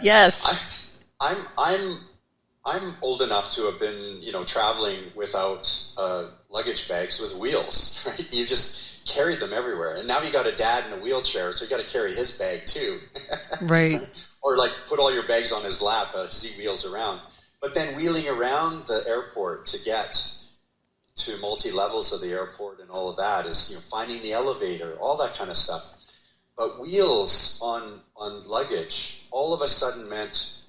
Yes, I'm old enough to have been traveling without luggage bags with wheels. Right? You just carried them everywhere, and now you got a dad in a wheelchair, so you got to carry his bag too. Right. Or like put all your bags on his lap as he wheels around. But then wheeling around the airport to get to multi-levels of the airport and all of that is, finding the elevator, all that kind of stuff. But wheels on luggage all of a sudden meant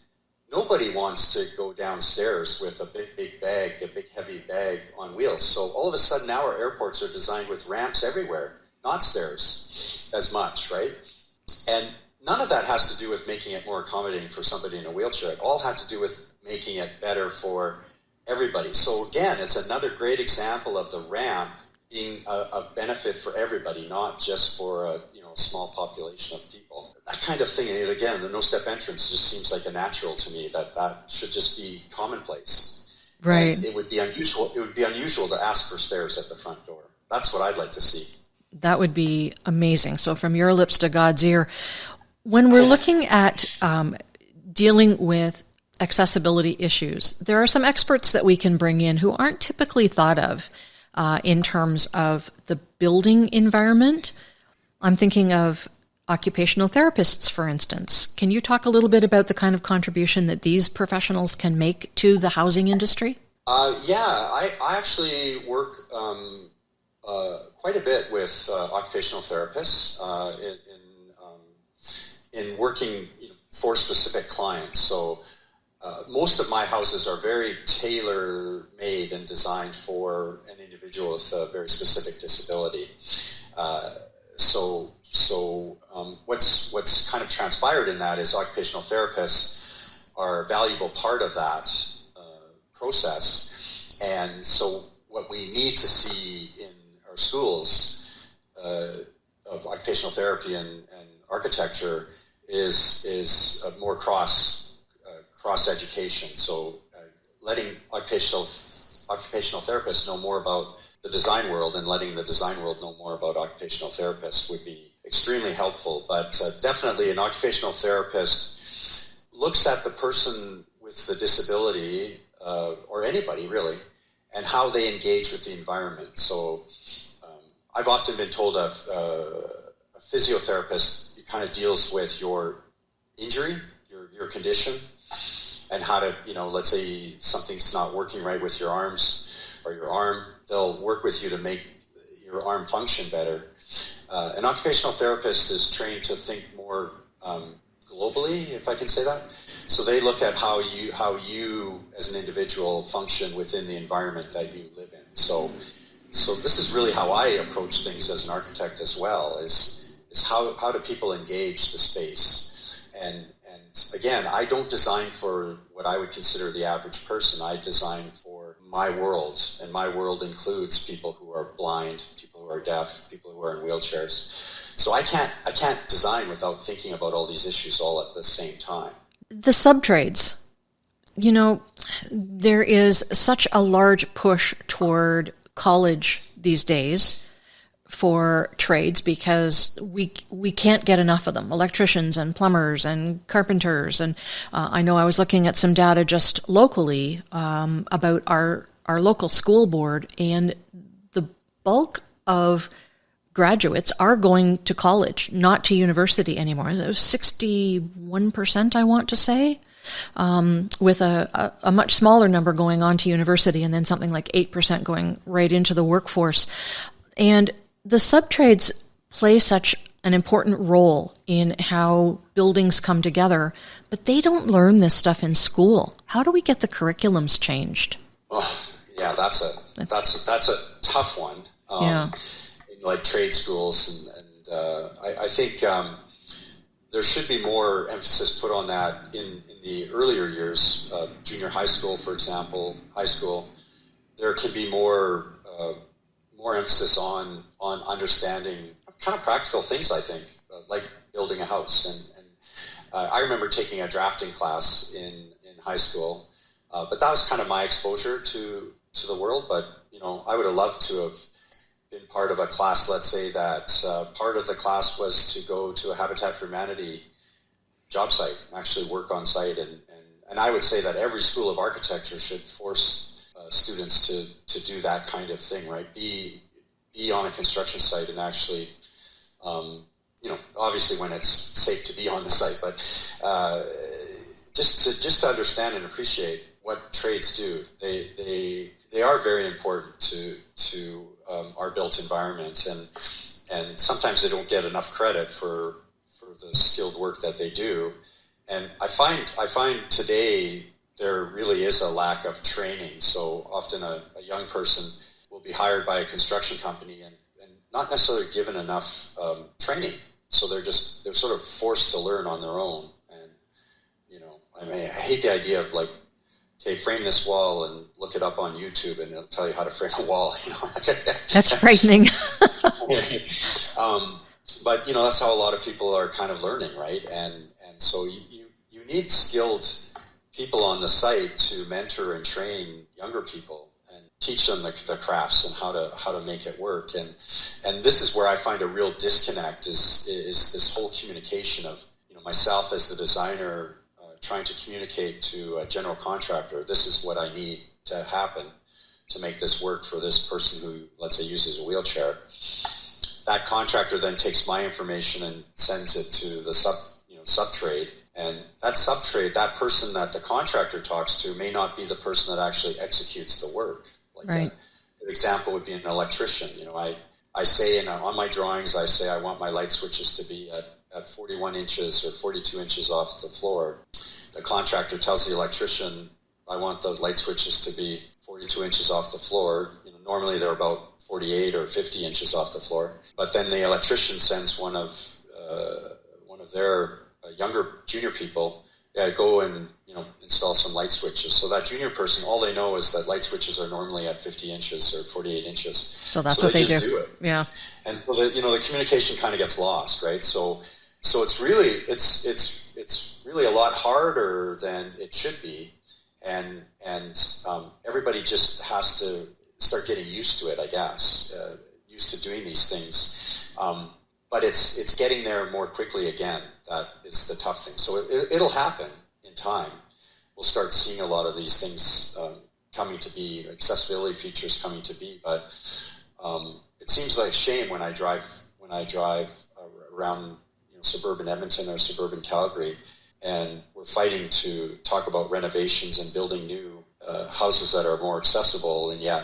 nobody wants to go downstairs with a big bag, a big heavy bag on wheels. So all of a sudden now our airports are designed with ramps everywhere, not stairs as much, right? And none of that has to do with making it more accommodating for somebody in a wheelchair. It all had to do with making it better for everybody. So again, it's another great example of the ramp being of benefit for everybody, not just for a small population of people. That kind of thing, and again, the no-step entrance just seems like a natural to me. That should just be commonplace. Right. And it would be unusual. It would be unusual to ask for stairs at the front door. That's what I'd like to see. That would be amazing. So from your lips to God's ear, when we're looking at dealing with accessibility issues, there are some experts that we can bring in who aren't typically thought of in terms of the building environment. I'm thinking of occupational therapists, for instance. Can you talk a little bit about the kind of contribution that these professionals can make to the housing industry? I actually work quite a bit with occupational therapists in working for specific clients. So most of my houses are very tailor-made and designed for an individual with a very specific disability. What's kind of transpired in that is occupational therapists are a valuable part of that process. And so what we need to see in our schools of occupational therapy and architecture is more cross education. So letting occupational therapists know more about the design world and letting the design world know more about occupational therapists would be extremely helpful. But definitely an occupational therapist looks at the person with the disability, or anybody really, and how they engage with the environment. So I've often been told a physiotherapist kind of deals with your injury, your condition, and how to, let's say something's not working right with your arms or your arm, they'll work with you to make your arm function better. An occupational therapist is trained to think more globally, if I can say that. So they look at how you as an individual function within the environment that you live in. So this is really how I approach things as an architect as well, is how do people engage the space. And again, I don't design for what I would consider the average person. I design for my world, and my world includes people who are blind, people who are deaf, people who are in wheelchairs. So I can't design without thinking about all these issues all at the same time. The subtrades. There is such a large push toward college these days for trades because we can't get enough of them. Electricians and plumbers and carpenters. And I know I was looking at some data just locally about our local school board, and the bulk of graduates are going to college, not to university anymore. It was 61%, I want to say, with a much smaller number going on to university, and then something like 8% going right into the workforce. And the subtrades play such an important role in how buildings come together, but they don't learn this stuff in school. How do we get the curriculums changed? Oh, yeah, that's a tough one. Like trade schools, and I think there should be more emphasis put on that in the earlier years, junior high school, for example, high school. There can be more emphasis on understanding kind of practical things, I think, like building a house. And I remember taking a drafting class in high school, but that was kind of my exposure to the world. But, I would have loved to have been part of a class, let's say that part of the class was to go to a Habitat for Humanity job site, actually work on site. And I would say that every school of architecture should force students to do that kind of thing, right? Be on a construction site and actually, obviously when it's safe to be on the site, but just to understand and appreciate what trades do. They are very important to our built environment, and sometimes they don't get enough credit for the skilled work that they do. And I find today there really is a lack of training. So often a young person will be hired by a construction company and not necessarily given enough training. So they're sort of forced to learn on their own. And I hate the idea of like, okay, frame this wall and look it up on YouTube and it'll tell you how to frame a wall. That's frightening. But that's how a lot of people are kind of learning, right? And so you need skilled people on the site to mentor and train younger people and teach them the crafts and how to make it work. And this is where I find a real disconnect is this whole communication of myself as the designer trying to communicate to a general contractor, this is what I need to happen to make this work for this person who, let's say, uses a wheelchair. That contractor then takes my information and sends it to the subtrade. And that subtrade, that person that the contractor talks to may not be the person that actually executes the work. Like right. A good example would be an electrician. I say on my drawings, I say I want my light switches to be at 41 inches or 42 inches off the floor. the contractor tells the electrician, I want the light switches to be 42 inches off the floor. Normally they're about 48 or 50 inches off the floor. But then the electrician sends one of their younger junior people, go and install some light switches. So that junior person, all they know is that light switches are normally at 50 inches or 48 inches. So that's what they do. It. Yeah. And so the communication kind of gets lost, right? So it's really a lot harder than it should be, and everybody just has to start getting used to it, I guess, used to doing these things. But it's getting there more quickly again. That is the tough thing. So it'll happen in time. We'll start seeing a lot of these things coming to be, accessibility features coming to be. But it seems like a shame when I drive around suburban Edmonton or suburban Calgary, and we're fighting to talk about renovations and building new houses that are more accessible, and yet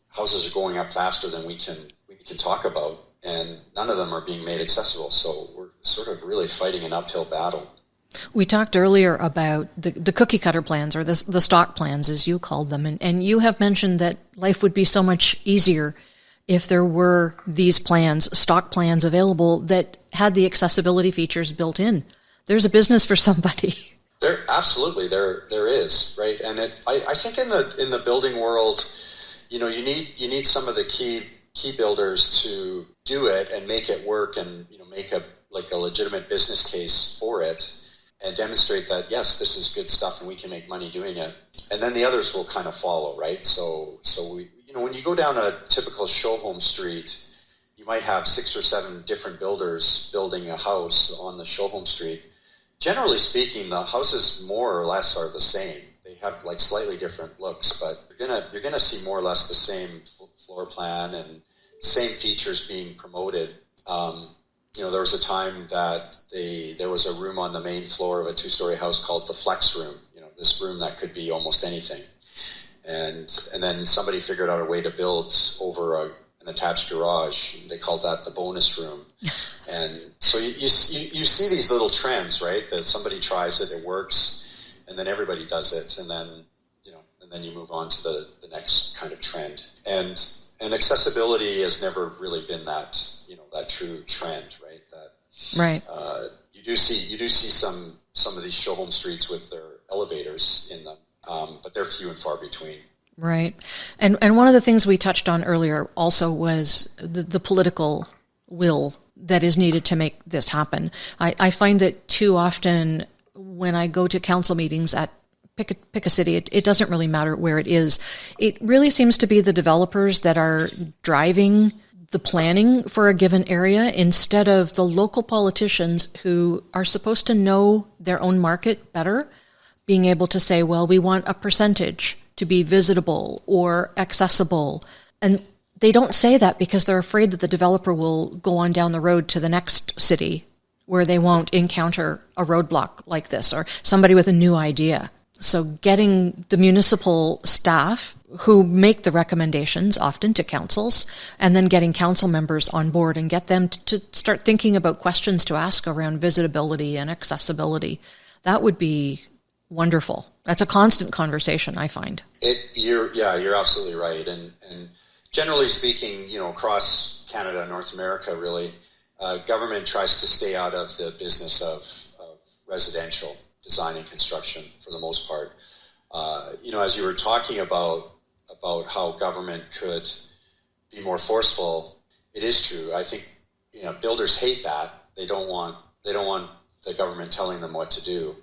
houses are going up faster than we can talk about, and none of them are being made accessible. So we're sort of really fighting an uphill battle. We talked earlier about the cookie cutter plans, or the stock plans, as you called them, and you have mentioned that life would be so much easier if there were these plans, stock plans available that had the accessibility features built in. There's a business for somebody. There is, right? And I think in the building world, you need some of the key builders to do it and make it work, and make a legitimate business case for it, and demonstrate that yes, this is good stuff and we can make money doing it. And then the others will kind of follow, right? So we, when you go down a typical show home street, you might have 6 or 7 different builders building a house on the show home street. Generally speaking, the houses more or less are the same. They have slightly different looks, but you're gonna see more or less the same floor plan and same features being promoted. There was a time that there was a room on the main floor of a 2-story house called the Flex Room. This room that could be almost anything. And then somebody figured out a way to build over an attached garage. They called that the bonus room. And so you see these little trends, right? That somebody tries it works, and then everybody does it, and then you move on to the next kind of trend. And accessibility has never really been that true trend, right? Right. You do see some of these show home streets with their elevators in them, but they're few and far between. Right. And one of the things we touched on earlier also was the political will that is needed to make this happen. I find that too often when I go to council meetings at pick a city, it doesn't really matter where it is. It really seems to be the developers that are driving the planning for a given area instead of the local politicians who are supposed to know their own market better, being able to say, well, we want a percentage to be visitable or accessible. And they don't say that because they're afraid that the developer will go on down the road to the next city where they won't encounter a roadblock like this or somebody with a new idea. So getting the municipal staff who make the recommendations often to councils, and then getting council members on board and get them to start thinking about questions to ask around visitability and accessibility, that would be wonderful. That's a constant conversation, I find. You're absolutely right. And generally speaking, across Canada, North America, really, government tries to stay out of the business of residential design and construction for the most part. As you were talking about how government could be more forceful, it is true. I think builders hate that. They don't want the government telling them what to do.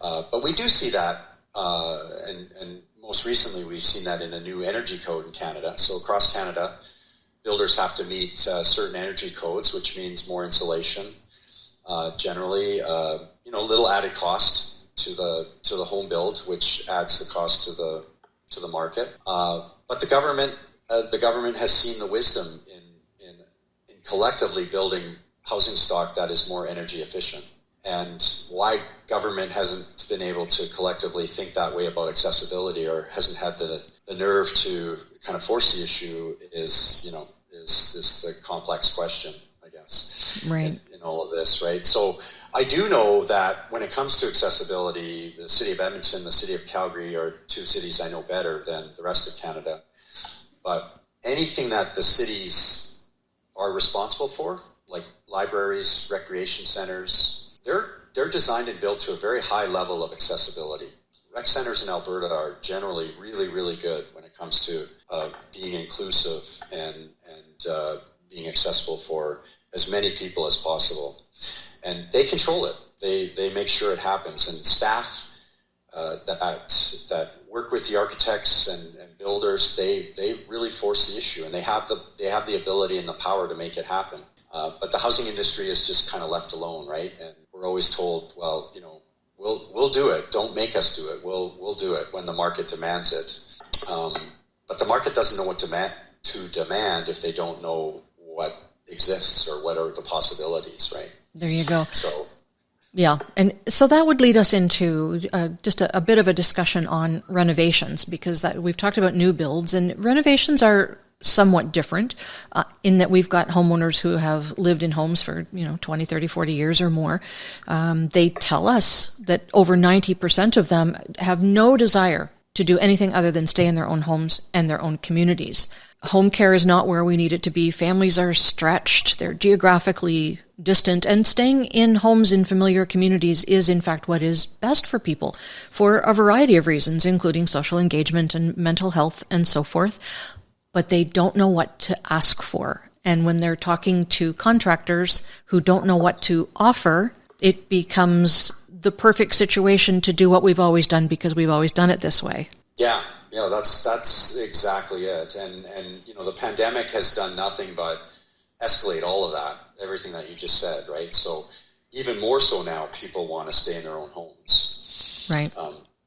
But we do see that, and most recently we've seen that in a new energy code in Canada. So across Canada, builders have to meet certain energy codes, which means more insulation. Generally, a little added cost to the home build, which adds the cost to the market. But the government has seen the wisdom in collectively building housing stock that is more energy efficient. And why government hasn't been able to collectively think that way about accessibility, or hasn't had the nerve to kind of force the issue, is the complex question, I guess, right, in all of this, right? So I do know that when it comes to accessibility, the city of Edmonton, the city of Calgary are two cities I know better than the rest of Canada. But anything that the cities are responsible for, like libraries, recreation centers, they're designed and built to a very high level of accessibility. Rec centers in Alberta are generally really, really good when it comes to being inclusive and being accessible for as many people as possible. And they control it. They make sure it happens. And staff that work with the architects and builders, they really force the issue, and they have the ability and the power to make it happen. But the housing industry is just kind of left alone, right? And we're always told, well, we'll do it. Don't make us do it. We'll do it when the market demands it. But the market doesn't know what to demand if they don't know what exists or what are the possibilities, right? There you go. So, yeah. And so that would lead us into just a bit of a discussion on renovations, because we've talked about new builds, and renovations are somewhat different in that we've got homeowners who have lived in homes for 20, 30, 40 years or more. They tell us that over 90% of them have no desire to do anything other than stay in their own homes and their own communities. Home care is not where we need it to be. Families are stretched. They're geographically distant, and staying in homes in familiar communities is, in fact, what is best for people for a variety of reasons, including social engagement and mental health and so forth. But they don't know what to ask for. And when they're talking to contractors who don't know what to offer, it becomes the perfect situation to do what we've always done because we've always done it this way. Yeah, that's exactly it. And the pandemic has done nothing but escalate all of that, everything that you just said, right? So even more so now, people want to stay in their own homes. Right.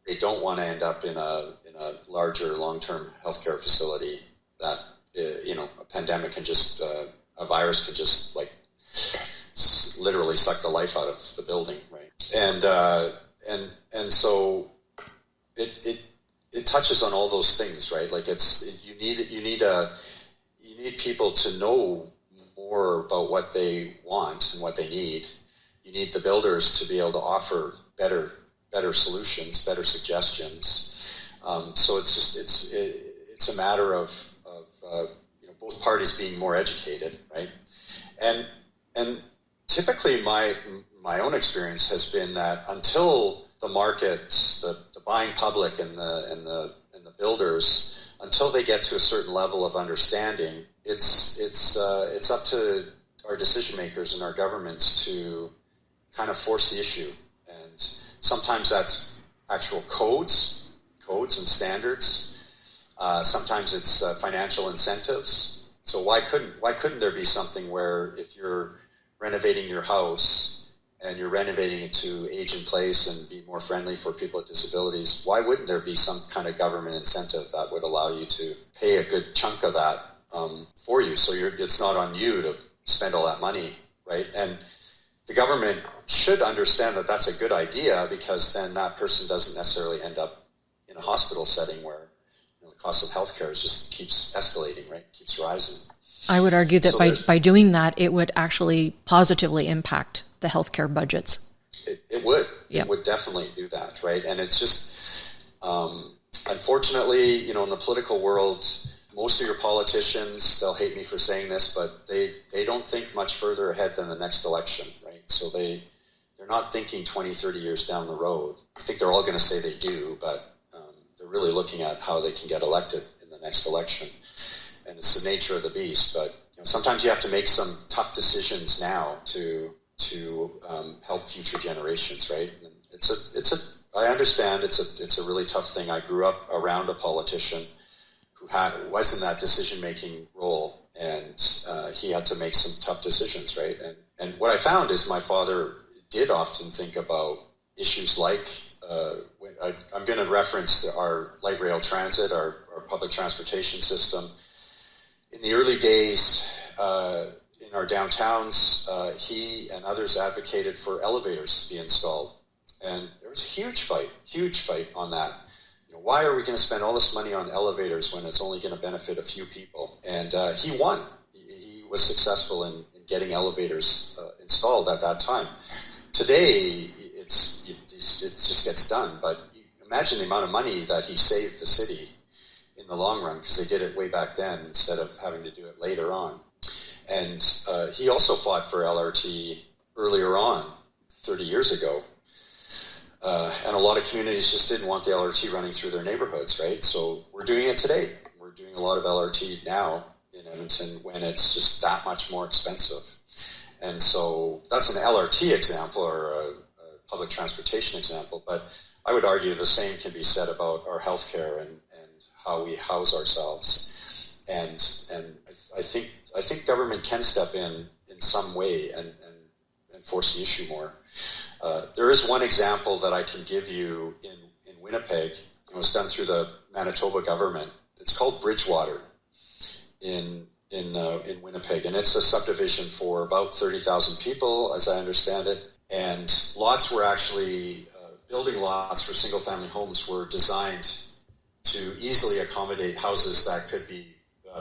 They don't want to end up in a larger long-term healthcare facility that a pandemic can just a virus can just literally suck the life out of the building, right? And so it touches on all those things, right? Like you need people to know more about what they want and what they need. You need the builders to be able to offer better solutions, better suggestions. So it's a matter of both parties being more educated, right? And typically my own experience has been that until the market, the buying public and the builders, until they get to a certain level of understanding, it's up to our decision makers and our governments to kind of force the issue. And sometimes that's actual codes and standards. Sometimes it's financial incentives. So why couldn't there be something where if you're renovating your house and you're renovating it to age in place and be more friendly for people with disabilities, why wouldn't there be some kind of government incentive that would allow you to pay a good chunk of that for you? So it's not on you to spend all that money, right? And the government should understand that that's a good idea, because then that person doesn't necessarily end up in a hospital setting where the cost of healthcare just keeps escalating, right? Keeps rising. I would argue that by doing that, it would actually positively impact the healthcare budgets. It would. Yep. It would definitely do that, right? And it's just, unfortunately, in the political world, most of your politicians, they'll hate me for saying this, but they don't think much further ahead than the next election, right? So they're not thinking 20, 30 years down the road. I think they're all going to say they do, but they're really looking at how they can get elected in the next election. And it's the nature of the beast. But sometimes you have to make some tough decisions now to help future generations, right? And I understand it's a really tough thing. I grew up around a politician who was in that decision-making role, and he had to make some tough decisions, right? And what I found is my father did often think about issues like, I'm going to reference our light rail transit, our public transportation system. In the early days in our downtowns, he and others advocated for elevators to be installed. And there was a huge fight on that. Why are we going to spend all this money on elevators when it's only going to benefit a few people? And he won. He was successful in getting elevators installed at that time. today it just gets done. But imagine the amount of money that he saved the city in the long run, because they did it way back then instead of having to do it later on. And he also fought for LRT earlier on, 30 years ago. And a lot of communities just didn't want the LRT running through their neighborhoods, right? So we're doing it today. We're doing a lot of LRT now in Edmonton when it's just that much more expensive. And so that's an LRT example, or a public transportation example, but I would argue the same can be said about our healthcare and how we house ourselves. And I think government can step in some way and force the issue more. There is one example that I can give you in Winnipeg. It was done through the Manitoba government. It's called Bridgewater in Winnipeg, and it's a subdivision for about 30,000 people, as I understand it. And lots were actually building lots for single-family homes were designed to easily accommodate houses that could be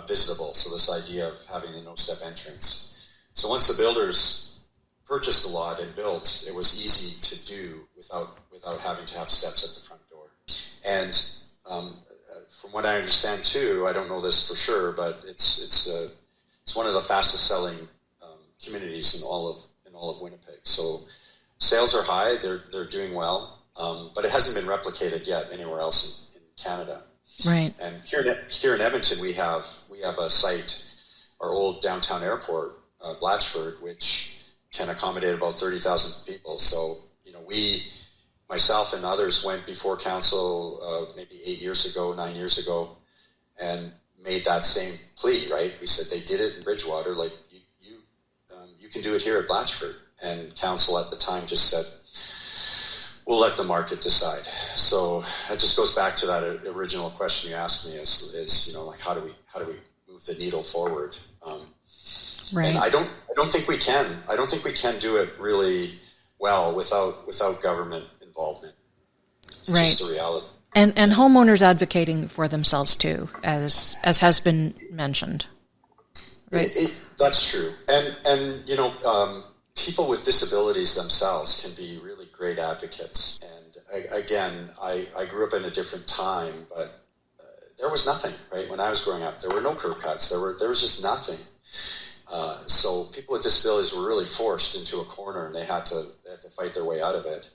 visitable. So this idea of having a no-step entrance. So once the builders purchased the lot and built, it was easy to do without having to have steps at the front door. And from what I understand too, I don't know this for sure, but it's one of the fastest selling communities in all of Winnipeg. So sales are high; they're doing well, but it hasn't been replicated yet anywhere else in Canada. Right. And here in Edmonton, we have a site, our old downtown airport, Blatchford, which can accommodate about 30,000 people. So myself and others went before council maybe 9 years ago, and made that same plea. Right? We said they did it in Bridgewater, like you can do it here at Blatchford. And council at the time just said, we'll let the market decide. So it just goes back to that original question you asked me: is how do we move the needle forward? Right. And I don't think we can. I don't think we can do it really well without government involvement. It's right. Just the reality. And homeowners advocating for themselves too, as has been mentioned. Right. That's true. And people with disabilities themselves can be really great advocates. And again, I grew up in a different time, but there was nothing, right? When I was growing up, there were no curb cuts. There was just nothing. So people with disabilities were really forced into a corner, and they had to fight their way out of it.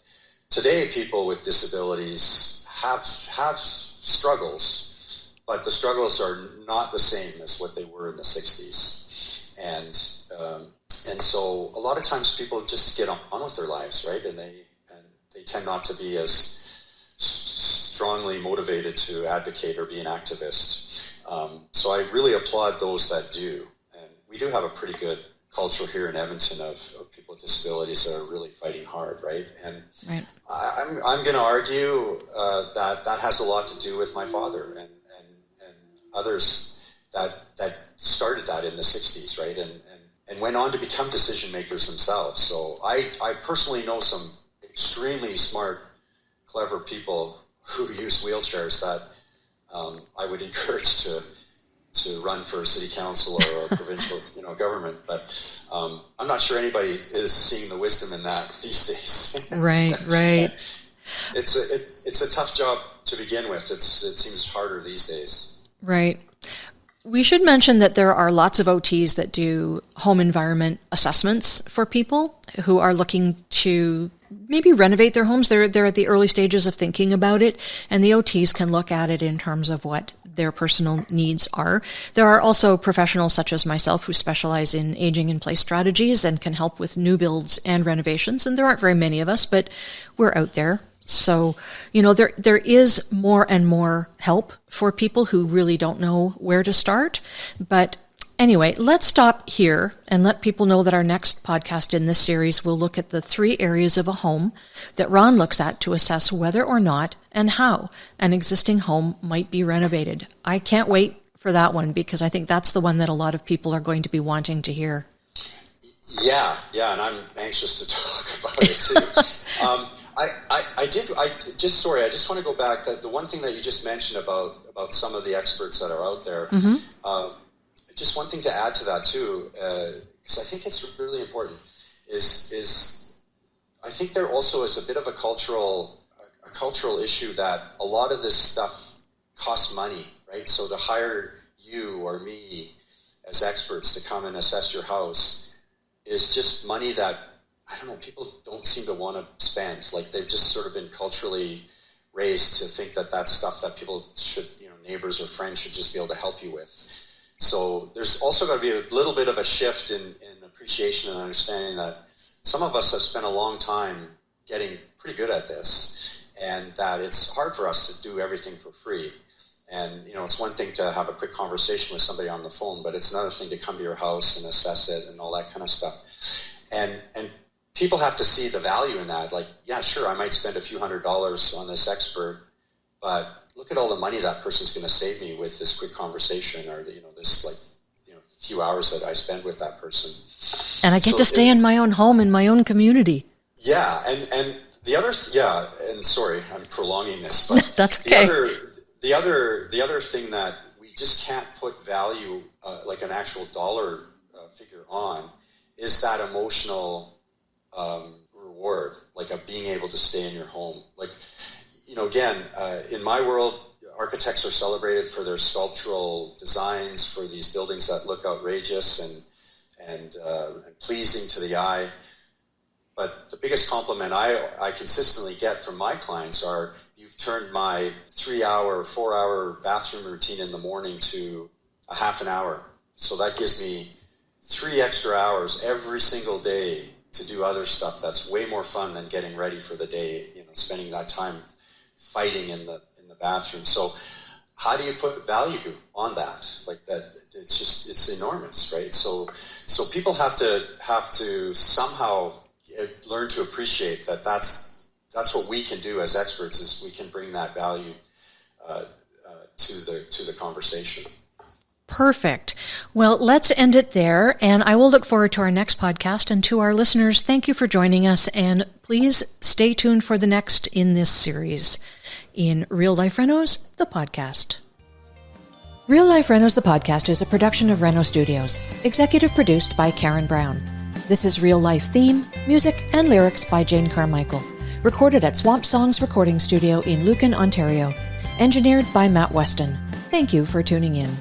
Today, people with disabilities have struggles, but the struggles are not the same as what they were in the 60s. And so a lot of times people just get on with their lives, right? And they tend not to be as strongly motivated to advocate or be an activist. So I really applaud those that do. And we do have a pretty good culture here in Edmonton of people with disabilities that are really fighting hard, right? And right. I'm going to argue that has a lot to do with my father and others that started that in the 60s, right? And went on to become decision makers themselves. So I personally know some extremely smart, clever people who use wheelchairs that I would encourage to run for city council or a provincial government. But I'm not sure anybody is seeing the wisdom in that these days. Right. It's a tough job to begin with. It seems harder these days. Right. We should mention that there are lots of OTs that do home environment assessments for people who are looking to maybe renovate their homes. They're at the early stages of thinking about it, and the OTs can look at it in terms of what their personal needs are. There are also professionals such as myself who specialize in aging in place strategies and can help with new builds and renovations, and there aren't very many of us, but we're out there. So, there is more and more help for people who really don't know where to start. But anyway, let's stop here and let people know that our next podcast in this series will look at the 3 areas of a home that Ron looks at to assess whether or not and how an existing home might be renovated. I can't wait for that one because I think that's the one that a lot of people are going to be wanting to hear. Yeah, and I'm anxious to talk about it too. I just want to go back. The one thing that you just mentioned about some of the experts that are out there, just one thing to add to that too, because I think it's really important, is I think there also is a bit of a cultural issue that a lot of this stuff costs money, right? So to hire you or me as experts to come and assess your house is just money that, I don't know, people don't seem to want to spend. Like they've just sort of been culturally raised to think that that's stuff that people should, neighbors or friends should just be able to help you with. So there's also got to be a little bit of a shift in appreciation and understanding that some of us have spent a long time getting pretty good at this, and that it's hard for us to do everything for free. And, it's one thing to have a quick conversation with somebody on the phone, but it's another thing to come to your house and assess it and all that kind of stuff. And people have to see the value in that. Like, yeah, sure, I might spend a few $100s on this expert, but look at all the money that person's going to save me with this quick conversation, or this few hours that I spend with that person. And I get to stay in my own home, in my own community. Yeah, and the other, and sorry, I'm prolonging this, but that's okay. The other thing that we just can't put value, like an actual dollar figure on, is that emotional reward, like of being able to stay in your home. Like, again, in my world, architects are celebrated for their sculptural designs for these buildings that look outrageous and pleasing to the eye. But the biggest compliment I consistently get from my clients are, you've turned my 3-hour, 4-hour bathroom routine in the morning to a half an hour. So that gives me 3 extra hours every single day to do other stuff that's way more fun than getting ready for the day, spending that time fighting in the bathroom. So how do you put value on that? Like that, it's enormous, right? So people have to somehow learn to appreciate that that's what we can do as experts, is we can bring that value to the conversation. Perfect. Well, let's end it there, and I will look forward to our next podcast. And to our listeners, thank you for joining us, and please stay tuned for the next in this series in Real Life Renos, the podcast. Real Life Renos, the podcast is a production of Reno Studios, executive produced by Karen Brown. This is Real Life theme, music, and lyrics by Jane Carmichael, recorded at Swamp Songs Recording Studio in Lucan, Ontario, engineered by Matt Weston. Thank you for tuning in.